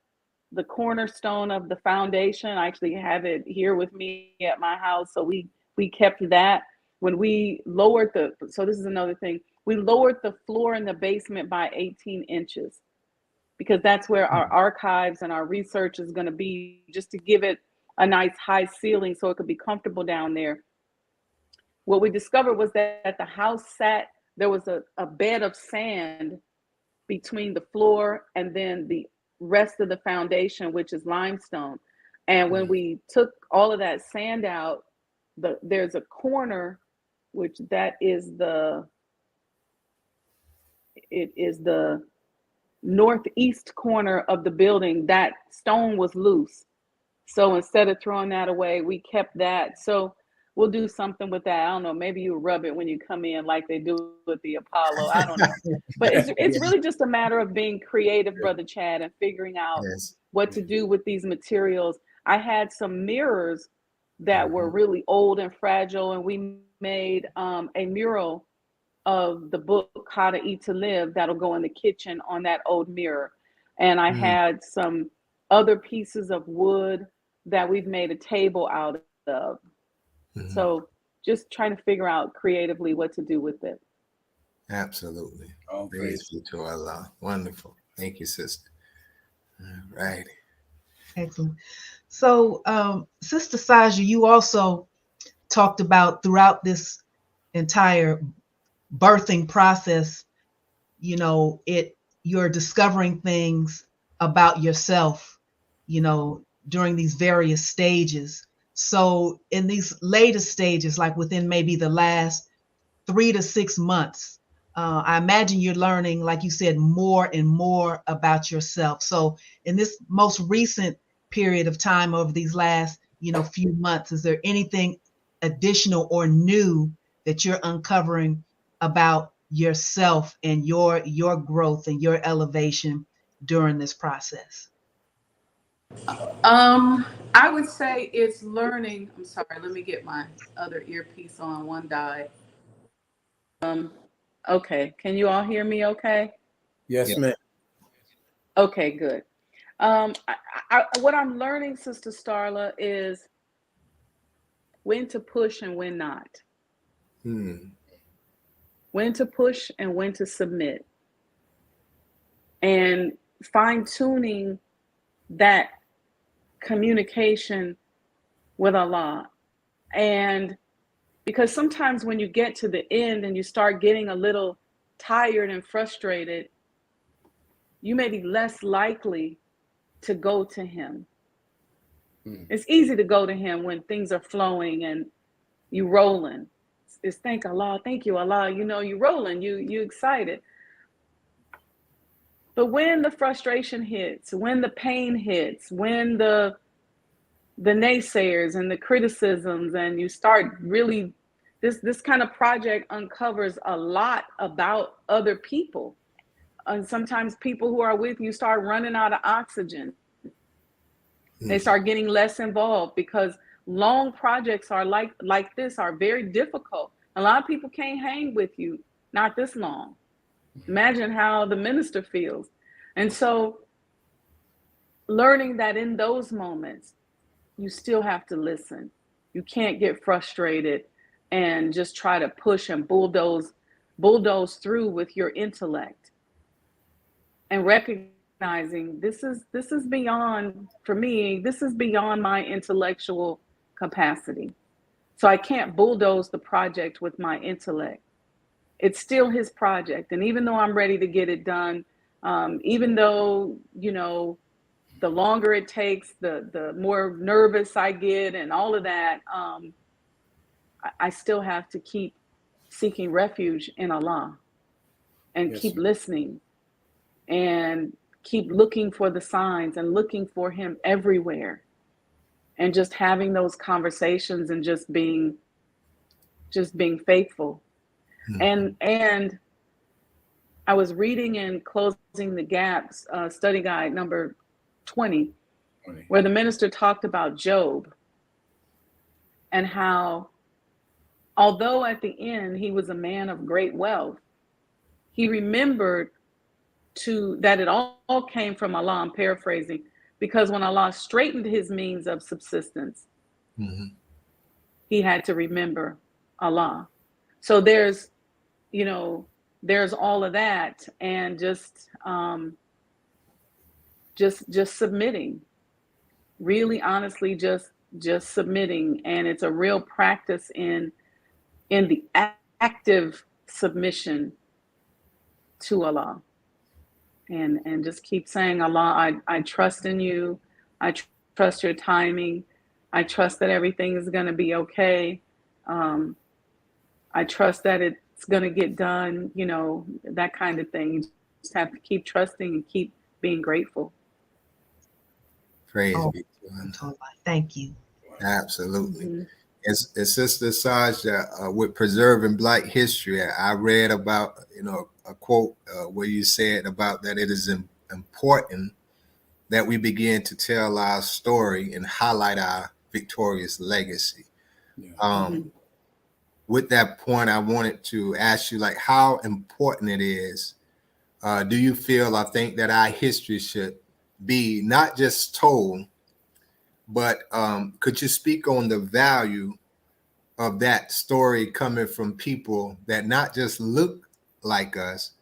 the cornerstone of the foundation. I actually have it here with me at my house. So we kept that. When we lowered so this is another thing, we lowered the floor in the basement by 18 inches because that's where our archives and our research is going to be, just to give it a nice high ceiling so it could be comfortable down there. What we discovered was that the house there was a bed of sand between the floor and then the rest of the foundation, which is limestone. And when we took all of that sand out, there's a corner, which it is the northeast corner of the building. That stone was loose. So instead of throwing that away, we kept that. So we'll do something with that. I don't know, maybe you rub it when you come in like they do with the Apollo. I don't know. But it's really just a matter of being creative, Brother Chad, and figuring out what to do with these materials. I had some mirrors that were really old and fragile, and we made a mural of the book How to Eat to Live that'll go in the kitchen on that old mirror. And I had some other pieces of wood that we've made a table out of. So just trying to figure out creatively what to do with it. Absolutely. All praise be to Allah. Wonderful. Thank you, sister. All right. Excellent. So, Sister Sajdah, you also talked about throughout this entire birthing process, you know, you're discovering things about yourself, you know, during these various stages. So in these later stages, like within maybe the last 3 to 6 months, I imagine you're learning, like you said, more and more about yourself. So in this most recent period of time over these last, few months, is there anything additional or new that you're uncovering about yourself and your growth and your elevation during this process? I would say it's learning. I'm sorry, let me get my other earpiece on. One died. Okay, can you all hear me okay? Yes, Yeah. ma'am. Okay, good. What I'm learning, Sister Starla, is when to push and when not. When to push and when to submit. And fine-tuning that communication with Allah. And because sometimes when you get to the end and you start getting a little tired and frustrated, you may be less likely to go to him. It's easy to go to him when things are flowing and you rolling. It's thank Allah, thank you, Allah. You rolling, you excited. But when the frustration hits, when the pain hits, when the naysayers and the criticisms, and you start really, this kind of project uncovers a lot about other people. And sometimes people who are with you start running out of oxygen. They start getting less involved because long projects are like this are very difficult. A lot of people can't hang with you, not this long. Imagine how the minister feels. And so learning that in those moments, you still have to listen. You can't get frustrated and just try to push and bulldoze through with your intellect. And recognizing this is beyond, for me, this is beyond my intellectual capacity. So I can't bulldoze the project with my intellect. It's still his project. And even though I'm ready to get it done, even though, the longer it takes, the more nervous I get and all of that, I still have to keep seeking refuge in Allah and keep listening and keep looking for the signs and looking for him everywhere, and just having those conversations and just being faithful. And I was reading in Closing the Gaps, study guide number 20, where the minister talked about Job and how, although at the end he was a man of great wealth, he remembered that it all came from Allah. I'm paraphrasing, because when Allah straightened his means of subsistence, he had to remember Allah. So there's all of that, and just submitting, really honestly, just submitting. And it's a real practice in the active submission to Allah, and just keep saying, Allah, I trust in you. I trust your timing. I trust that everything is going to be okay. I trust that it's going to get done, that kind of thing. You just have to keep trusting and keep being grateful. Praise be to Allah. Thank you. Absolutely. As Sister Sajdah, with preserving Black history, I read about, a quote where you said about that it is important that we begin to tell our story and highlight our victorious legacy. With that point, I wanted to ask you, like, how important it is. Do you feel, I think, that our history should be not just told, but could you speak on the value of that story coming from people that not just look like us,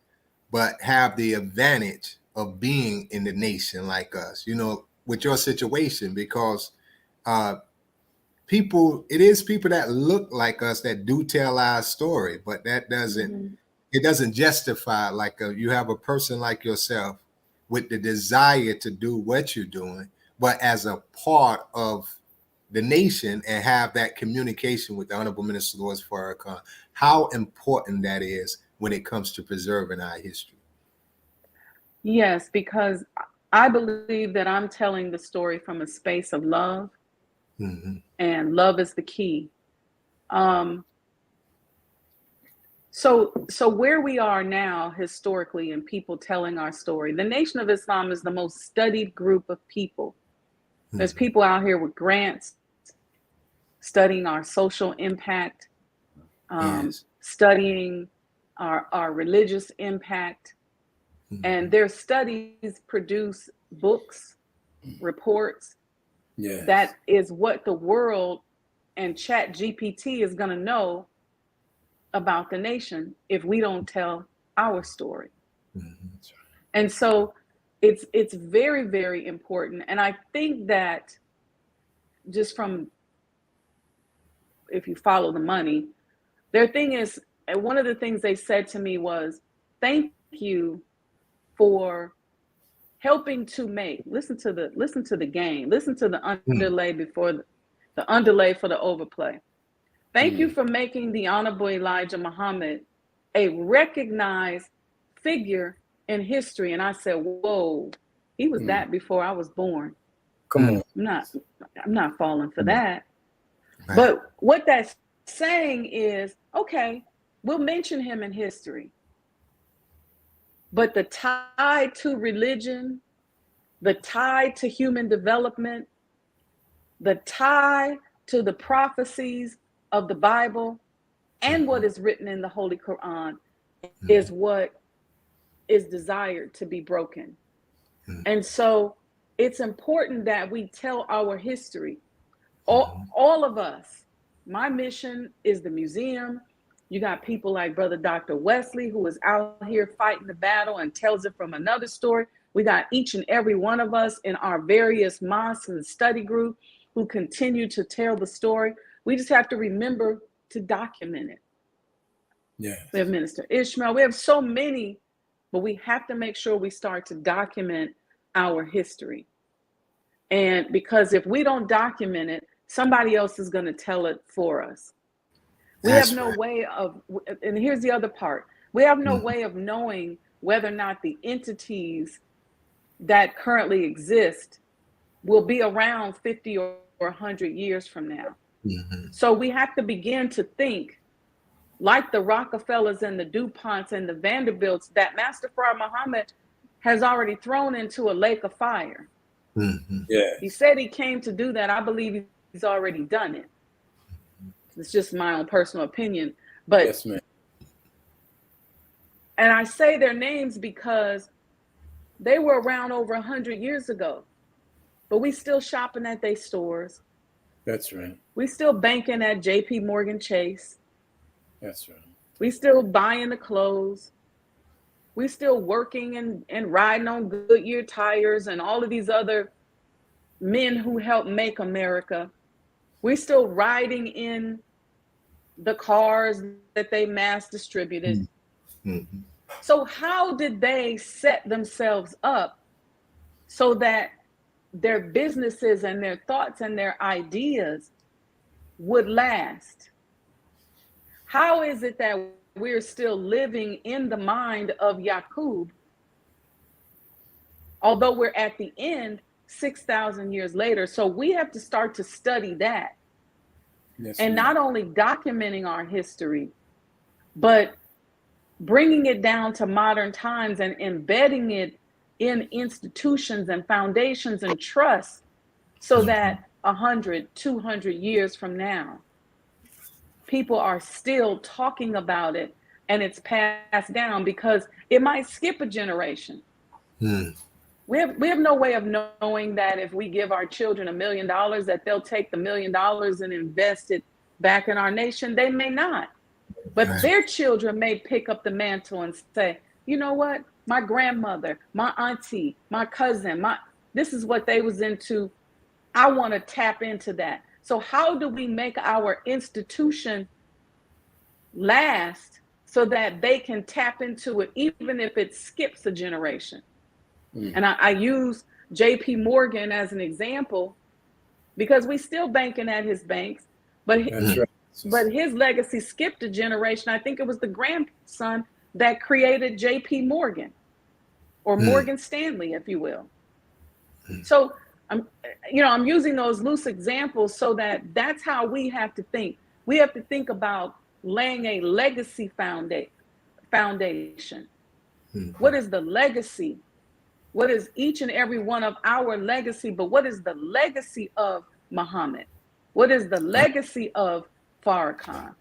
but have the advantage of being in the nation like us, with your situation? Because it is people that look like us that do tell our story, but that doesn't, it doesn't justify, like you have a person like yourself with the desire to do what you're doing, but as a part of the nation and have that communication with the Honorable Minister Louis Farrakhan, how important that is when it comes to preserving our history. Yes, because I believe that I'm telling the story from a space of love, and love is the key. So where we are now historically in people telling our story, the Nation of Islam is the most studied group of people. There's people out here with grants studying our social impact, studying our religious impact. And their studies produce books, reports. Yes. That is what the world and Chat GPT is going to know about the nation if we don't tell our story. And so it's very, very important. And I think that just from, if you follow the money, their thing is, and one of the things they said to me was, thank you for helping to make, listen to the game, listen to the underlay before the underlay for the overplay. Thank you for making the Honorable Elijah Muhammad a recognized figure in history. And I said, whoa, he was that before I was born. Come on. I'm not falling for that. Right. But what that's saying is, okay, we'll mention him in history. But the tie to religion, the tie to human development, the tie to the prophecies of the Bible and what is written in the Holy Quran is what is desired to be broken. And so it's important that we tell our history. All of us. My mission is the museum. You got people like Brother Dr. Wesley, who is out here fighting the battle and tells it from another story. We got each and every one of us in our various mosques and study group who continue to tell the story. We just have to remember to document it. Yeah. We have Minister Ishmael. We have so many, but we have to make sure we start to document our history. And because if we don't document it, somebody else is going to tell it for us. We have no way of, and here's the other part. We have no way of knowing whether or not the entities that currently exist will be around 50 or 100 years from now. So we have to begin to think like the Rockefellers and the DuPonts and the Vanderbilts that Master Fard Muhammad has already thrown into a lake of fire. Yeah. He said he came to do that. I believe he's already done it. It's just my own personal opinion. But yes, ma'am. And I say their names because they were around over 100 years ago, but we still shopping at their stores. That's right. We still banking at JP Morgan Chase. That's right. We still buying the clothes. We still working and riding on Goodyear tires and all of these other men who helped make America. We still riding in the cars that they mass distributed. So how did they set themselves up so that their businesses and their thoughts and their ideas would last? How is it that we're still living in the mind of Yaqub, although we're at the end 6,000 years later? So we have to start to study that. Yes, and not only documenting our history, but bringing it down to modern times and embedding it in institutions and foundations and trusts so that 100, 200 years from now, people are still talking about it and it's passed down, because it might skip a generation. We have no way of knowing that if we give our children $1 million, that they'll take the $1 million and invest it back in our nation. They may not. But their children may pick up the mantle and say, you know what? My grandmother, my auntie, my cousin, this is what they was into. I want to tap into that. So how do we make our institution last so that they can tap into it, even if it skips a generation? And I use JP Morgan as an example because we still banking at his banks, but his legacy skipped a generation. I think it was the grandson that created J.P. Morgan or Morgan Stanley, if you will. So I'm using those loose examples so that's how we have to think. We have to think about laying a legacy foundation. What is the legacy? What is each and every one of our legacy? But what is the legacy of Muhammad? What is the legacy of Farrakhan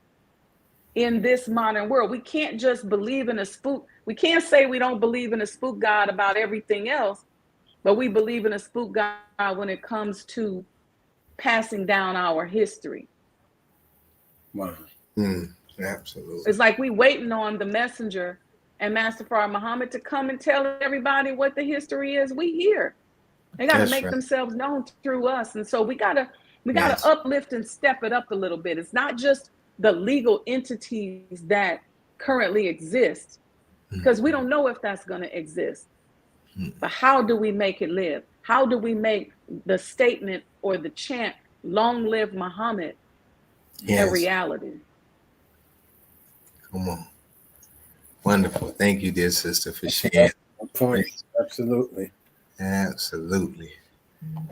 in this modern world? We can't just believe in a spook. We can't say we don't believe in a spook God about everything else, but we believe in a spook God when it comes to passing down our history. Wow. Absolutely. It's like we waiting on the messenger and Master Farah Muhammad to come and tell everybody what the history is. We here. They got to make themselves known through us. And so we gotta uplift and step it up a little bit. It's not just the legal entities that currently exist, because we don't know if that's going to exist. But how do we make it live? How do we make the statement or the chant, long live Muhammad, a reality? Come on. Wonderful. Thank you, dear sister, for sharing. Point. Absolutely. Absolutely.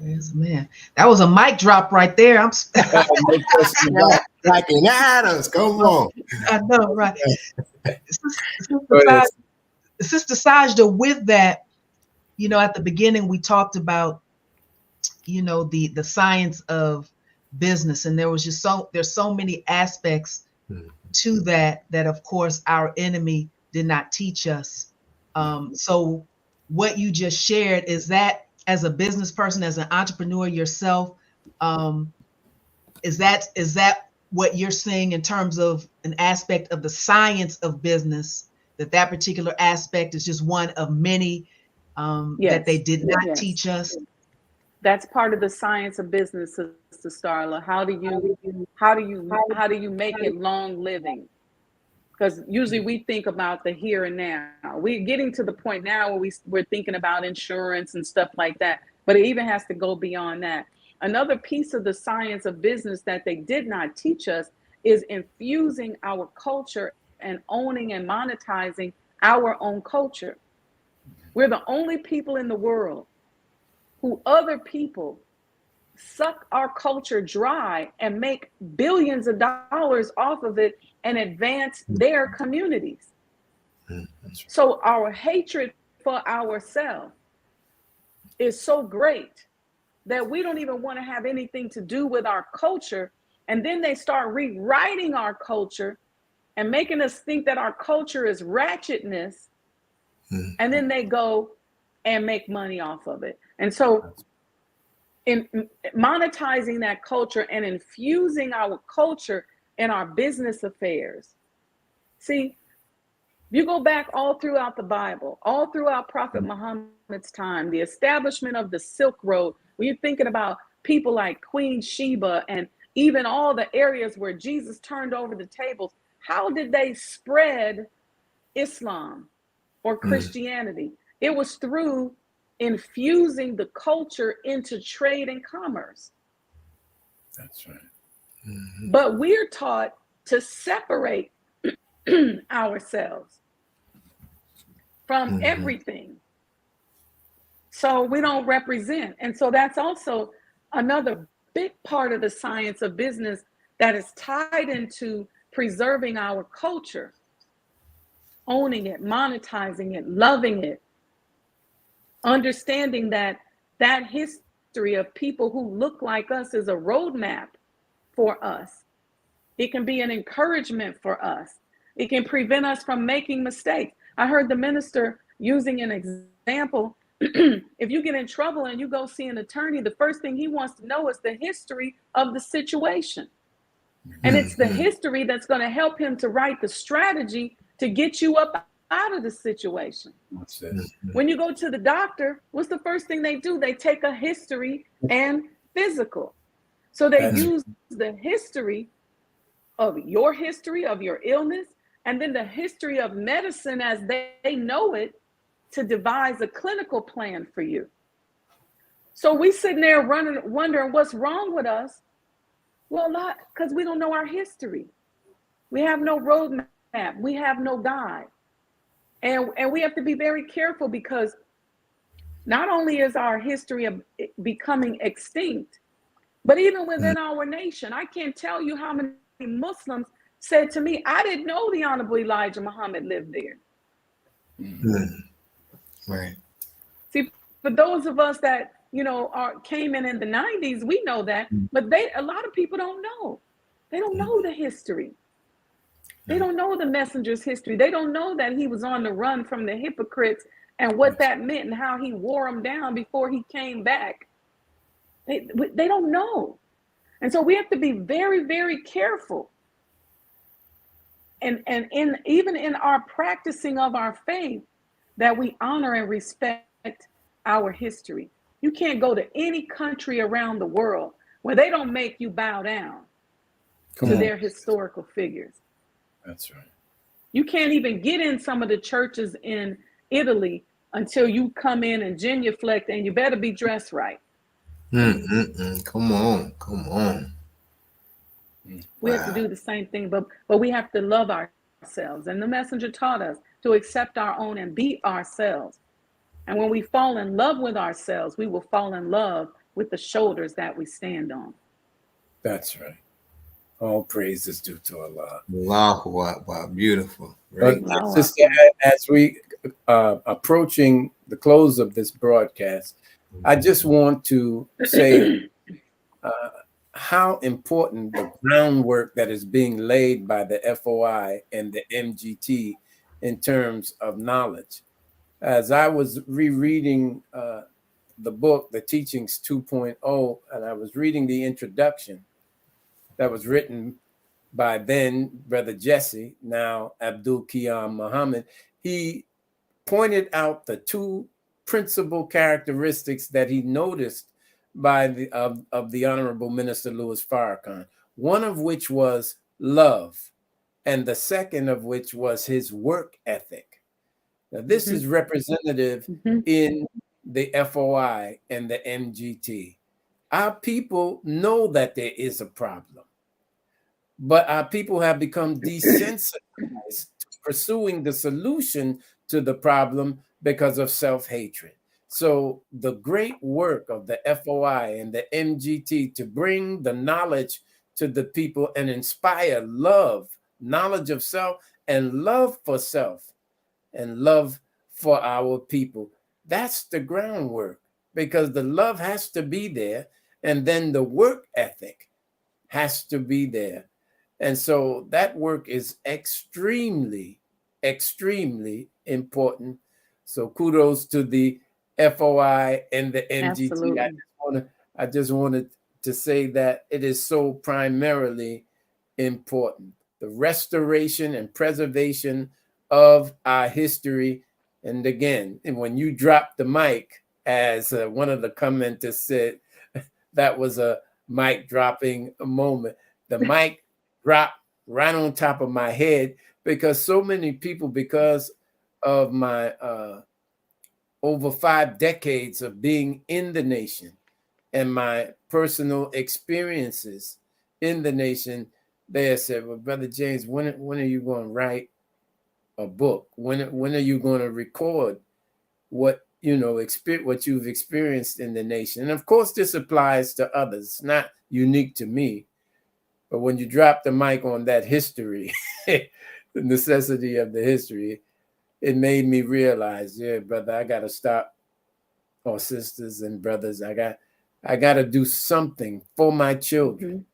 Yes, man. That was a mic drop right there. I'm Like in Adams. Come on. I know, right? Sister Sajdah, with that, at the beginning we talked about, the science of business, and there's so many aspects to that of course our enemy did not teach us. So what you just shared, is that as a business person, as an entrepreneur yourself, is that what you're seeing in terms of an aspect of the science of business, that particular aspect is just one of many that they did not teach us? That's part of the science of business, Sister Starla. How do you make it long living? Because usually we think about the here and now. We're getting to the point now where we're thinking about insurance and stuff like that, but it even has to go beyond that. Another piece of the science of business that they did not teach us is infusing our culture and owning and monetizing our own culture. We're the only people in the world who other people suck our culture dry and make billions of dollars off of it and advance their communities. So our hatred for ourselves is so great that we don't even want to have anything to do with our culture. And then they start rewriting our culture and making us think that our culture is ratchetness. And then they go and make money off of it. And so in monetizing that culture and infusing our culture in our business affairs. See, you go back all throughout the Bible, all throughout Prophet Muhammad's time, the establishment of the Silk Road, when you're thinking about people like Queen Sheba and even all the areas where Jesus turned over the tables, how did they spread Islam or Christianity? It was through infusing the culture into trade and commerce. That's right. But we're taught to separate ourselves from everything. So we don't represent. And so that's also another big part of the science of business that is tied into preserving our culture, owning it, monetizing it, loving it, understanding that history of people who look like us is a roadmap for us. It can be an encouragement for us. It can prevent us from making mistakes. I heard the minister using an example. If you get in trouble and you go see an attorney, the first thing he wants to know is the history of the situation. And it's the history that's going to help him to write the strategy to get you up out of the situation. When you go to the doctor, what's the first thing they do? They take a history and physical. So they use the history of your illness, and then the history of medicine as they know it to devise a clinical plan for you. So we sitting there wondering what's wrong with us. Well, not because we don't know our history. We have no roadmap. We have no guide. And we have to be very careful, because not only is our history of becoming extinct, but even within our nation, I can't tell you how many Muslims said to me, I didn't know the Honorable Elijah Muhammad lived there. Right. See, for those of us that, came in the 90s, we know that, but a lot of people don't know. They don't know the history. They don't know the messenger's history. They don't know that he was on the run from the hypocrites and what that meant and how he wore them down before he came back. They don't know. And so we have to be very, very careful. And even in our practicing of our faith, that we honor and respect our history. You can't go to any country around the world where they don't make you bow down to their historical figures. That's right. You can't even get in some of the churches in Italy until you come in and genuflect, and you better be dressed right. Come on. We have to do the same thing, but we have to love ourselves. And the messenger taught us to accept our own and be ourselves. And when we fall in love with ourselves, we will fall in love with the shoulders that we stand on. That's right. All praise is due to Allah. Allahu Akbar. Beautiful. Right. Sister, as we approaching the close of this broadcast, I just want to say how important the groundwork that is being laid by the FOI and the MGT in terms of knowledge. As I was rereading the book, The Teachings 2.0, and I was reading the introduction that was written by then Brother Jesse, now Abdul Qiyam Muhammad, he pointed out the two principal characteristics that he noticed by of the Honorable Minister Louis Farrakhan, one of which was love, and the second of which was his work ethic. Now, this is representative in the FOI and the MGT. Our people know that there is a problem, but our people have become desensitized to pursuing the solution to the problem because of self-hatred. So the great work of the FOI and the MGT to bring the knowledge to the people and inspire love, knowledge of self, and love for self, and love for our people. That's the groundwork, because the love has to be there, and then the work ethic has to be there. And so that work is extremely, extremely important. So kudos to the FOI and the MGT. Absolutely. I just wanted to say that it is so primarily important. The restoration and preservation of our history. And again, and when you drop the mic, as one of the commenters said, that was a mic dropping moment. The mic dropped right on top of my head, because so many people, because of my over 5 decades of being in the nation and my personal experiences in the nation, they have said, well, Brother James, when are you going to write a book? When are you going to record what what you've experienced in the nation? And of course, this applies to others. It's not unique to me. But when you drop the mic on that history, the necessity of the history, it made me realize, yeah, brother, I got to stop. Or sisters and brothers, I got to do something for my children,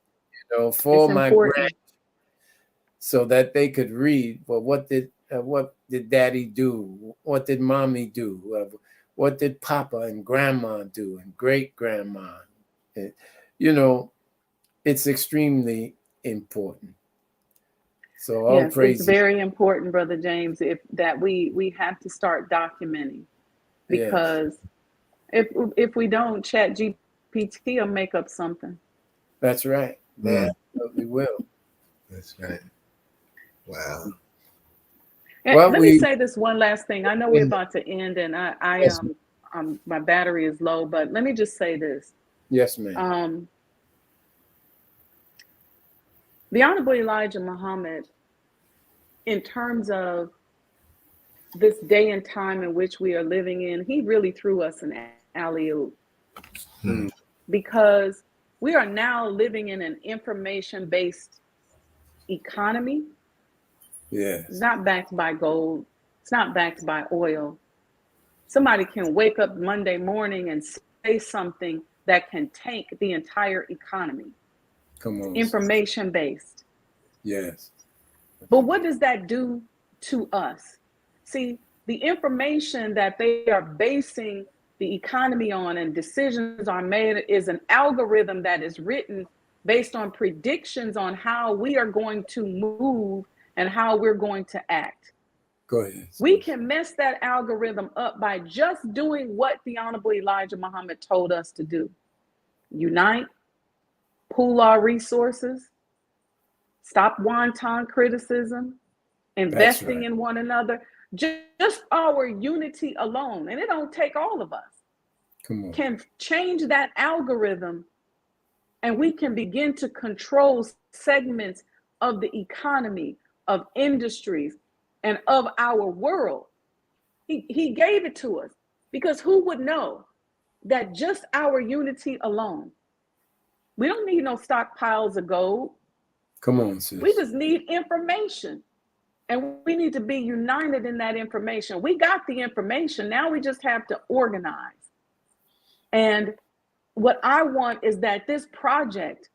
for my grandchildren, so that they could read. Well, what did Daddy do? What did Mommy do? What did Papa and Grandma do, and great grandma? It's extremely important. So all praise. It's very important, Brother James, that we have to start documenting, because if we don't, Chat GPT will make up something. That's right. They absolutely will. That's right. Wow. Well, let me say this one last thing. I know we're about to end, and I my battery is low, but let me just say this. Yes, ma'am. The Honorable Elijah Muhammad, in terms of this day and time in which we are living in, he really threw us an alley-oop. Because we are now living in an information-based economy. Yes. It's not backed by gold. It's not backed by oil. Somebody can wake up Monday morning and say something that can tank the entire economy. Come on. Information-based. Yes. But what does that do to us? See, the information that they are basing the economy on and decisions are made is an algorithm that is written based on predictions on how we are going to move and how we're going to act. Go ahead. We can mess that algorithm up by just doing what the Honorable Elijah Muhammad told us to do. Unite, pool our resources, stop wanton criticism, investing in one another. Just our unity alone, and it don't take all of us, can change that algorithm, and we can begin to control segments of the economy, of industries, and of our world. He gave it to us, because who would know that just our unity alone? We don't need no stockpiles of gold. Come on, sis. We just need information. And we need to be united in that information. We got the information. Now we just have to organize. And what I want is that this project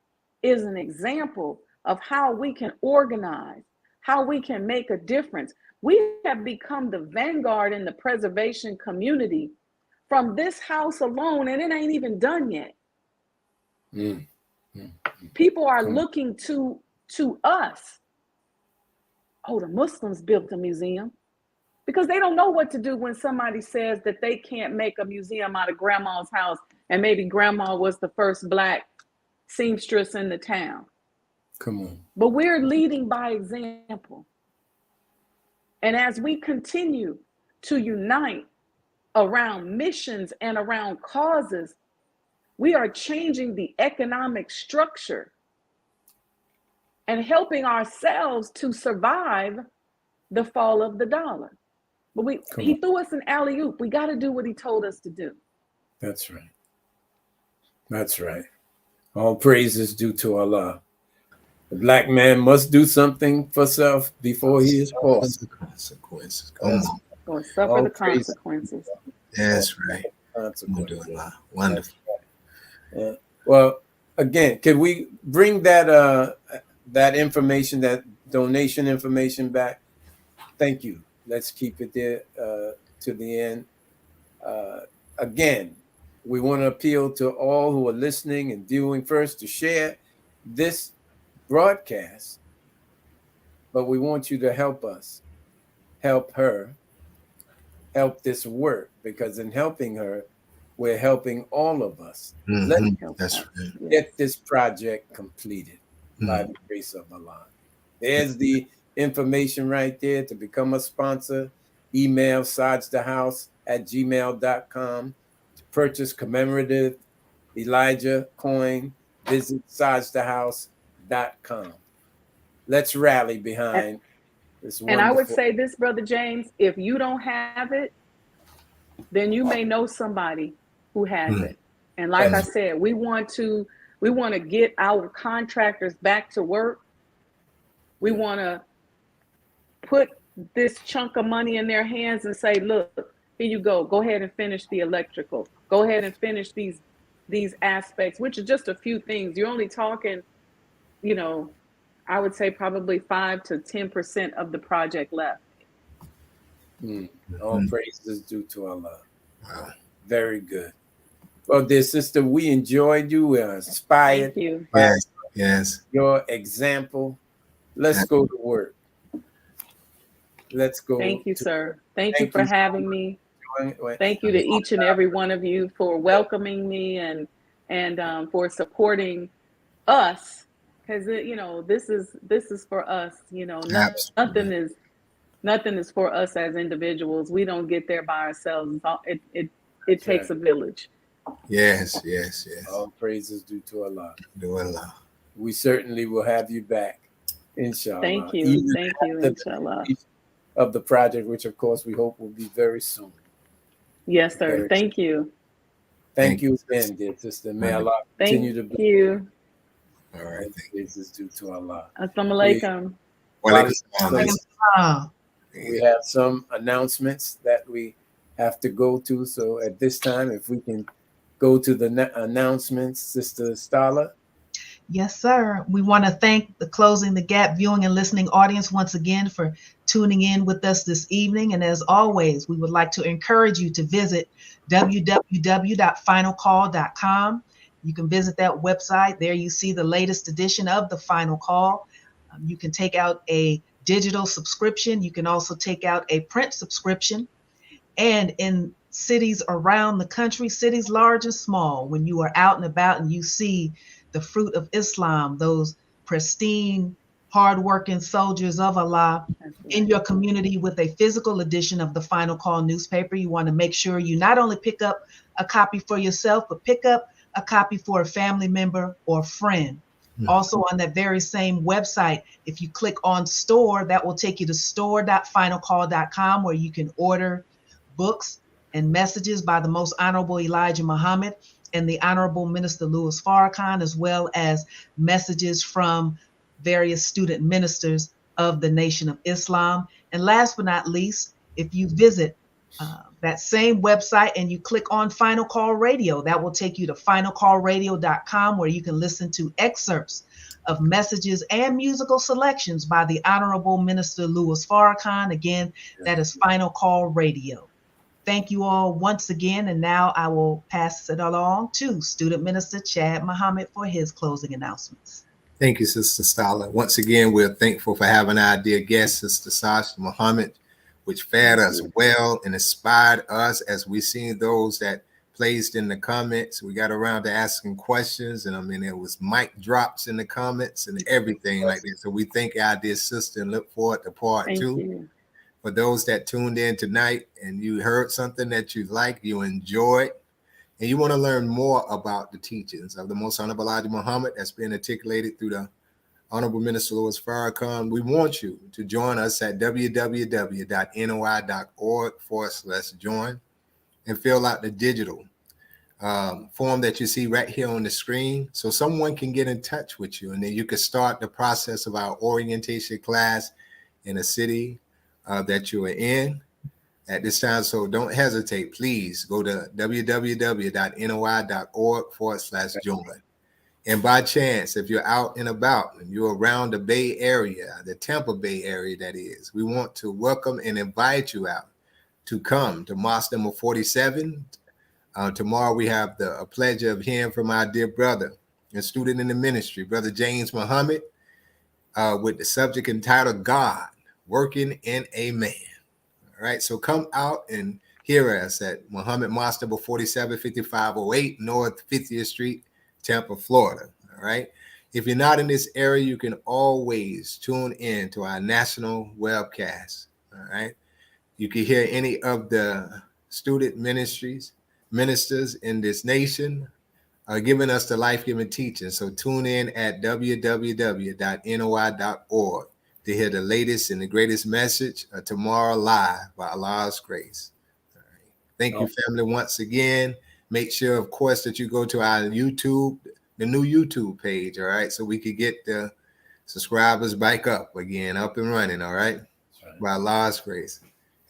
is an example of how we can organize, how we can make a difference. We have become the vanguard in the preservation community from this house alone, and it ain't even done yet. People are looking to us. Oh, the Muslims built a museum, because they don't know what to do when somebody says that they can't make a museum out of grandma's house, and maybe grandma was the first Black seamstress in the town. Come on. But we're leading by example. And as we continue to unite around missions and around causes, we are changing the economic structure and helping ourselves to survive the fall of the dollar. But he threw us an alley-oop. We got to do what he told us to do. That's right. That's right. All praise is due to Allah. The Black man must do something for self before he is forced. Consequences. Or suffer the consequences. That's right. Consequences. Wonderful. Yeah. Well, again, can we bring that that information, that donation information back? Thank you. Let's keep it there to the end. Again, we want to appeal to all who are listening and viewing first to share this broadcast, but we want you to help us, help her, help this work, because in helping her, we're helping all of us. That's right. Get this project completed by the grace of Allah. There's the information right there to become a sponsor. Email sajdahhouse@gmail.com to purchase commemorative Elijah coin. Visit sajdahhouse.com. Let's rally behind this wonderful. And I would say this, Brother James, if you don't have it, then you may know somebody who has it. And like I said, we want to get our contractors back to work. We want to put this chunk of money in their hands and say, look, here you go. Go ahead and finish the electrical. Go ahead and finish these aspects, which are just a few things. You're only talking, I would say probably 5 to 10% of the project left. All praises due to Allah. Wow. Very good. Well, dear sister, we enjoyed you. We are inspired. Thank you. Yes. Your example. Let's go to work. Let's go. Thank you, sir. Thank you for having me. Thank you to each and every one of you for welcoming me and for supporting us, because this is for us. Nothing is for us as individuals. We don't get there by ourselves. It takes a village. Yes. All praises due to Allah. We certainly will have you back, inshallah. Thank you, inshallah. of the project, which of course we hope will be very soon. Yes, sir. Thank you. Thank you again, dear sister. May Allah continue to Thank bless you. All right. all praises due to Allah. Assalamu alaikum. We have some announcements that we have to go to. So at this time, if we can go to the announcements, Sister Stala. Yes, sir. We want to thank the Closing the Gap viewing and listening audience once again for tuning in with us this evening. And as always, we would like to encourage you to visit www.finalcall.com. You can visit that website. There you see the latest edition of the Final Call. You can take out a digital subscription. You can also take out a print subscription. And in cities around the country, cities large and small, when you are out and about and you see the fruit of Islam, those pristine, hardworking soldiers of Allah in your community with a physical edition of the Final Call newspaper, you want to make sure you not only pick up a copy for yourself, but pick up a copy for a family member or friend. Also on that very same website, if you click on store, that will take you to store.finalcall.com, where you can order books and messages by the Most Honorable Elijah Muhammad and the Honorable Minister Louis Farrakhan, as well as messages from various student ministers of the Nation of Islam. And last but not least, if you visit that same website and you click on Final Call Radio, that will take you to finalcallradio.com, where you can listen to excerpts of messages and musical selections by the Honorable Minister Louis Farrakhan. Again, that is Final Call Radio. Thank you all once again. And now I will pass it along to Student Minister Chad Muhammad for his closing announcements. Thank you, Sister Stala. Once again, we're thankful for having our dear guest, Sister Sajdah Muhammad, which fed us well and inspired us as we seen those that placed in the comments. We got around to asking questions, and I mean, it was mic drops in the comments and everything like that. So we thank our dear sister and look forward to part two. For those that tuned in tonight and you heard something that you liked, you enjoyed, and you want to learn more about the teachings of the Most Honorable Elijah Muhammad that's been articulated through the Honorable Minister Louis Farrakhan, we want you to join us at www.noi.org/join and fill out the digital form that you see right here on the screen, so someone can get in touch with you, and then you can start the process of our orientation class in a city that you are in at this time. So don't hesitate. Please go to www.noi.org/join. And by chance, if you're out and about and you're around the Bay Area, the Tampa Bay area, that is, we want to welcome and invite you out to come to Mosque number 47. Tomorrow we have the pleasure of hearing from our dear brother and student in the ministry, Brother James Muhammad, with the subject entitled God Working in a Man. All right, so come out and hear us at Muhammad Mosque number 47, 5508 North 50th Street, Tampa, Florida. All right. If you're not in this area, you can always tune in to our national webcast. All right. You can hear any of the student ministers in this nation giving us the life-giving teaching. So tune in at www.noi.org to hear the latest and the greatest message tomorrow live by Allah's grace. All right. Thank you, family, once again. Make sure, of course, that you go to our YouTube, the new YouTube page, all right, so we could get the subscribers back up again, up and running, all right, by Allah's grace.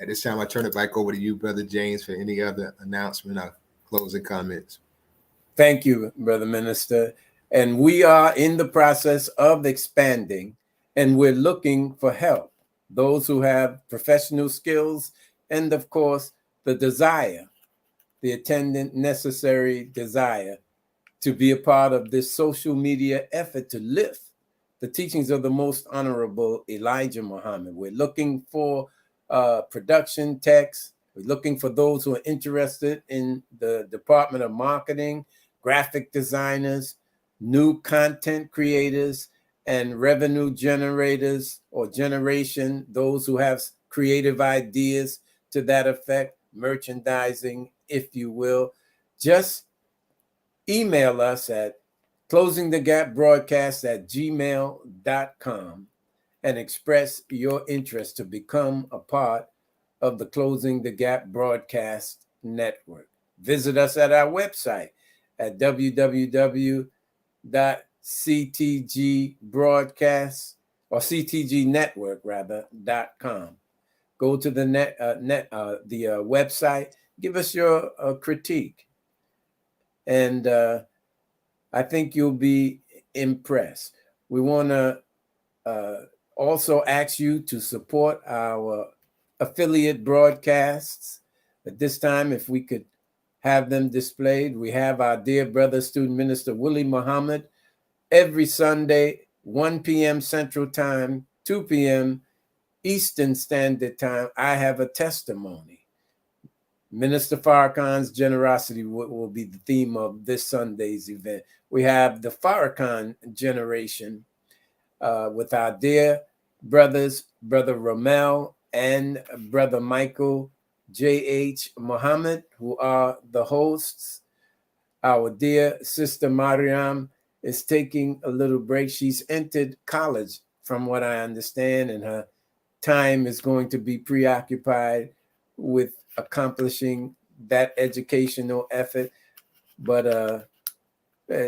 At this time, I turn it back over to you, Brother James, for any other announcement or closing comments. Thank you, Brother Minister. And we are in the process of expanding, and we're looking for help. Those who have professional skills and, of course, the desire, the attendant necessary desire to be a part of this social media effort to lift the teachings of the Most Honorable Elijah Muhammad. We're looking for production techs. We're looking for those who are interested in the Department of Marketing, graphic designers, new content creators, and revenue generators or generation, those who have creative ideas to that effect, merchandising, if you will. Just email us at closingthegapbroadcast@gmail.com, and express your interest to become a part of the Closing the Gap Broadcast Network. Visit us at our website at www.ctgbroadcast or ctgnetwork.com. Go to the website, give us your critique, and I think you'll be impressed. We want to also ask you to support our affiliate broadcasts. At this time, if we could have them displayed, we have our dear brother, student minister Willie Muhammad, every Sunday, 1 p.m. Central Time, 2 p.m. Eastern Standard Time. I have a testimony. Minister Farrakhan's generosity will be the theme of this Sunday's event. We have the Farrakhan generation with our dear brothers, Brother Ramel and Brother Michael J.H. Muhammad, who are the hosts. Our dear sister Mariam is taking a little break. She's entered college, from what I understand, and her time is going to be preoccupied with accomplishing that educational effort. But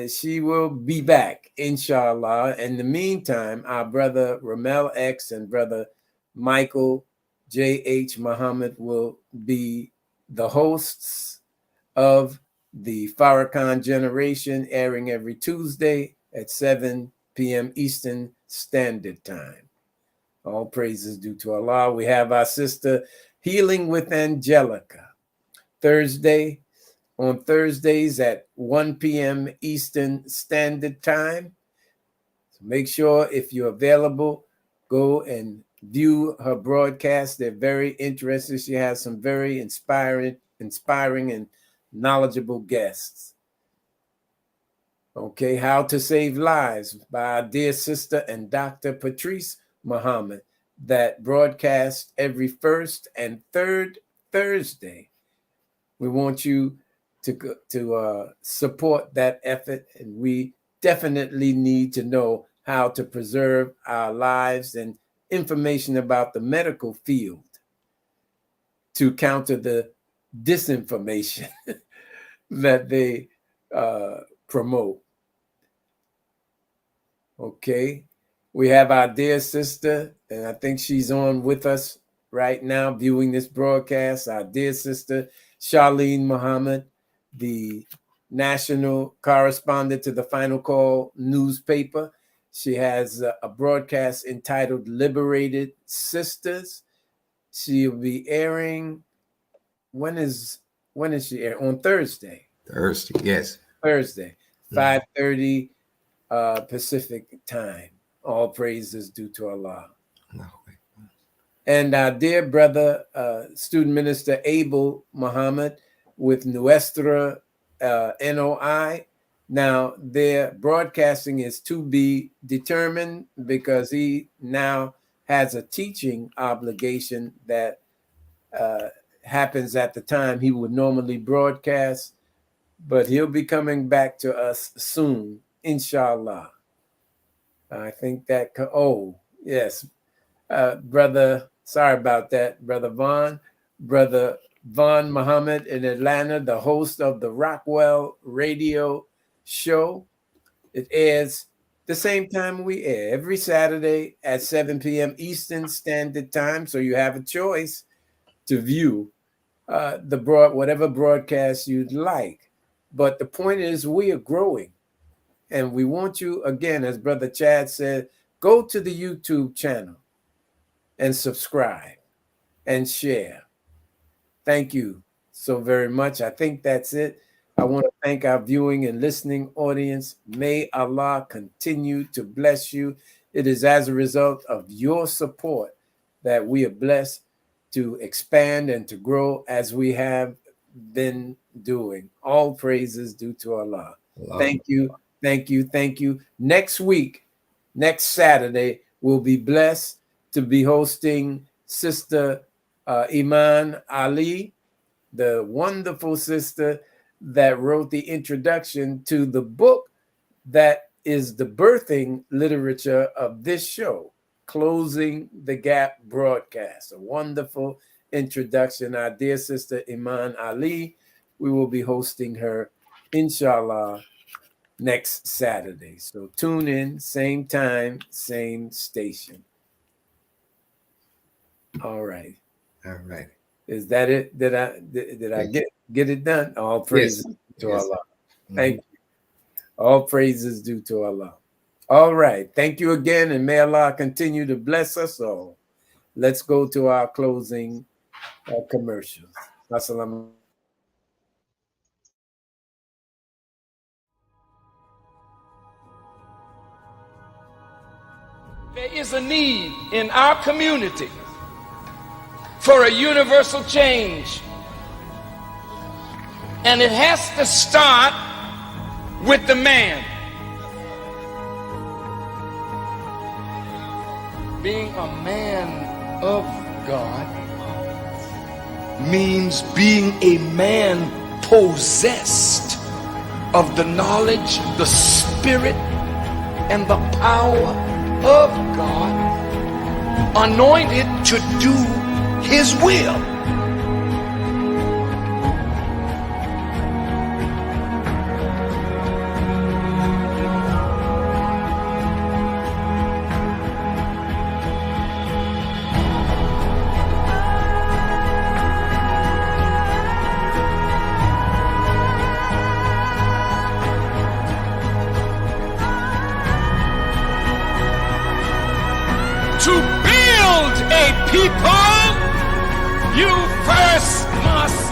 she will be back, inshallah. In the meantime, our brother Ramel X and brother Michael J.H. Muhammad will be the hosts of the Farrakhan Generation, airing every Tuesday at 7 p.m. Eastern Standard Time. All praises due to Allah. We have our sister Healing with Angelica, on Thursdays at 1 p.m. Eastern Standard Time. So make sure, if you're available, go and view her broadcasts. They're very interesting. She has some very inspiring and knowledgeable guests. Okay, How to Save Lives by our dear sister and Dr. Patrice Muhammad, that broadcast every first and third Thursday. We want you to support that effort, and we definitely need to know how to preserve our lives and information about the medical field to counter the disinformation that they promote. Okay, we have our dear sister, and I think she's on with us right now viewing this broadcast, our dear sister Charlene Muhammad, the national correspondent to the Final Call newspaper. She has a broadcast entitled Liberated Sisters. She'll be airing, when is she airing? On Thursday. Thursday, yes. Thursday, 5:30 Pacific time. All praises due to Allah. No. And our dear brother, student minister Abel Muhammad with Nuestra NOI. Now, their broadcasting is to be determined because he now has a teaching obligation that happens at the time he would normally broadcast, but he'll be coming back to us soon, inshallah. I think that, yes, brother, sorry about that, Brother Vaughn Muhammad in Atlanta, the host of the Rockwell radio show. It airs the same time we air, every Saturday at 7 p.m. Eastern Standard Time. So you have a choice to view whatever broadcast you'd like. But the point is, we are growing. And we want you, again, as Brother Chad said, go to the YouTube channel and subscribe and share. Thank you so very much. I think that's it. I want to thank our viewing and listening audience. May Allah continue to bless you. It is as a result of your support that we are blessed to expand and to grow as we have been doing. All praises due to Allah. Thank you. Thank you. Thank you. Next week, next Saturday, we'll be blessed to be hosting Sister Iman Ali, the wonderful sister that wrote the introduction to the book that is the birthing literature of this show. Closing the Gap broadcast. A wonderful introduction. Our dear sister Iman Ali. We will be hosting her, inshallah, next Saturday. So tune in, same time, same station. All right. All right. Is that it? Did I get it done? All praises to Allah. Thank you. All praises due to Allah. All right. Thank you again, and may Allah continue to bless us all. Let's go to our closing commercials. Assalamu. There is a need in our community for a universal change. And it has to start with the man. Being a man of God means being a man possessed of the knowledge, the spirit, and the power of God, anointed to do his will. To build a people, you first must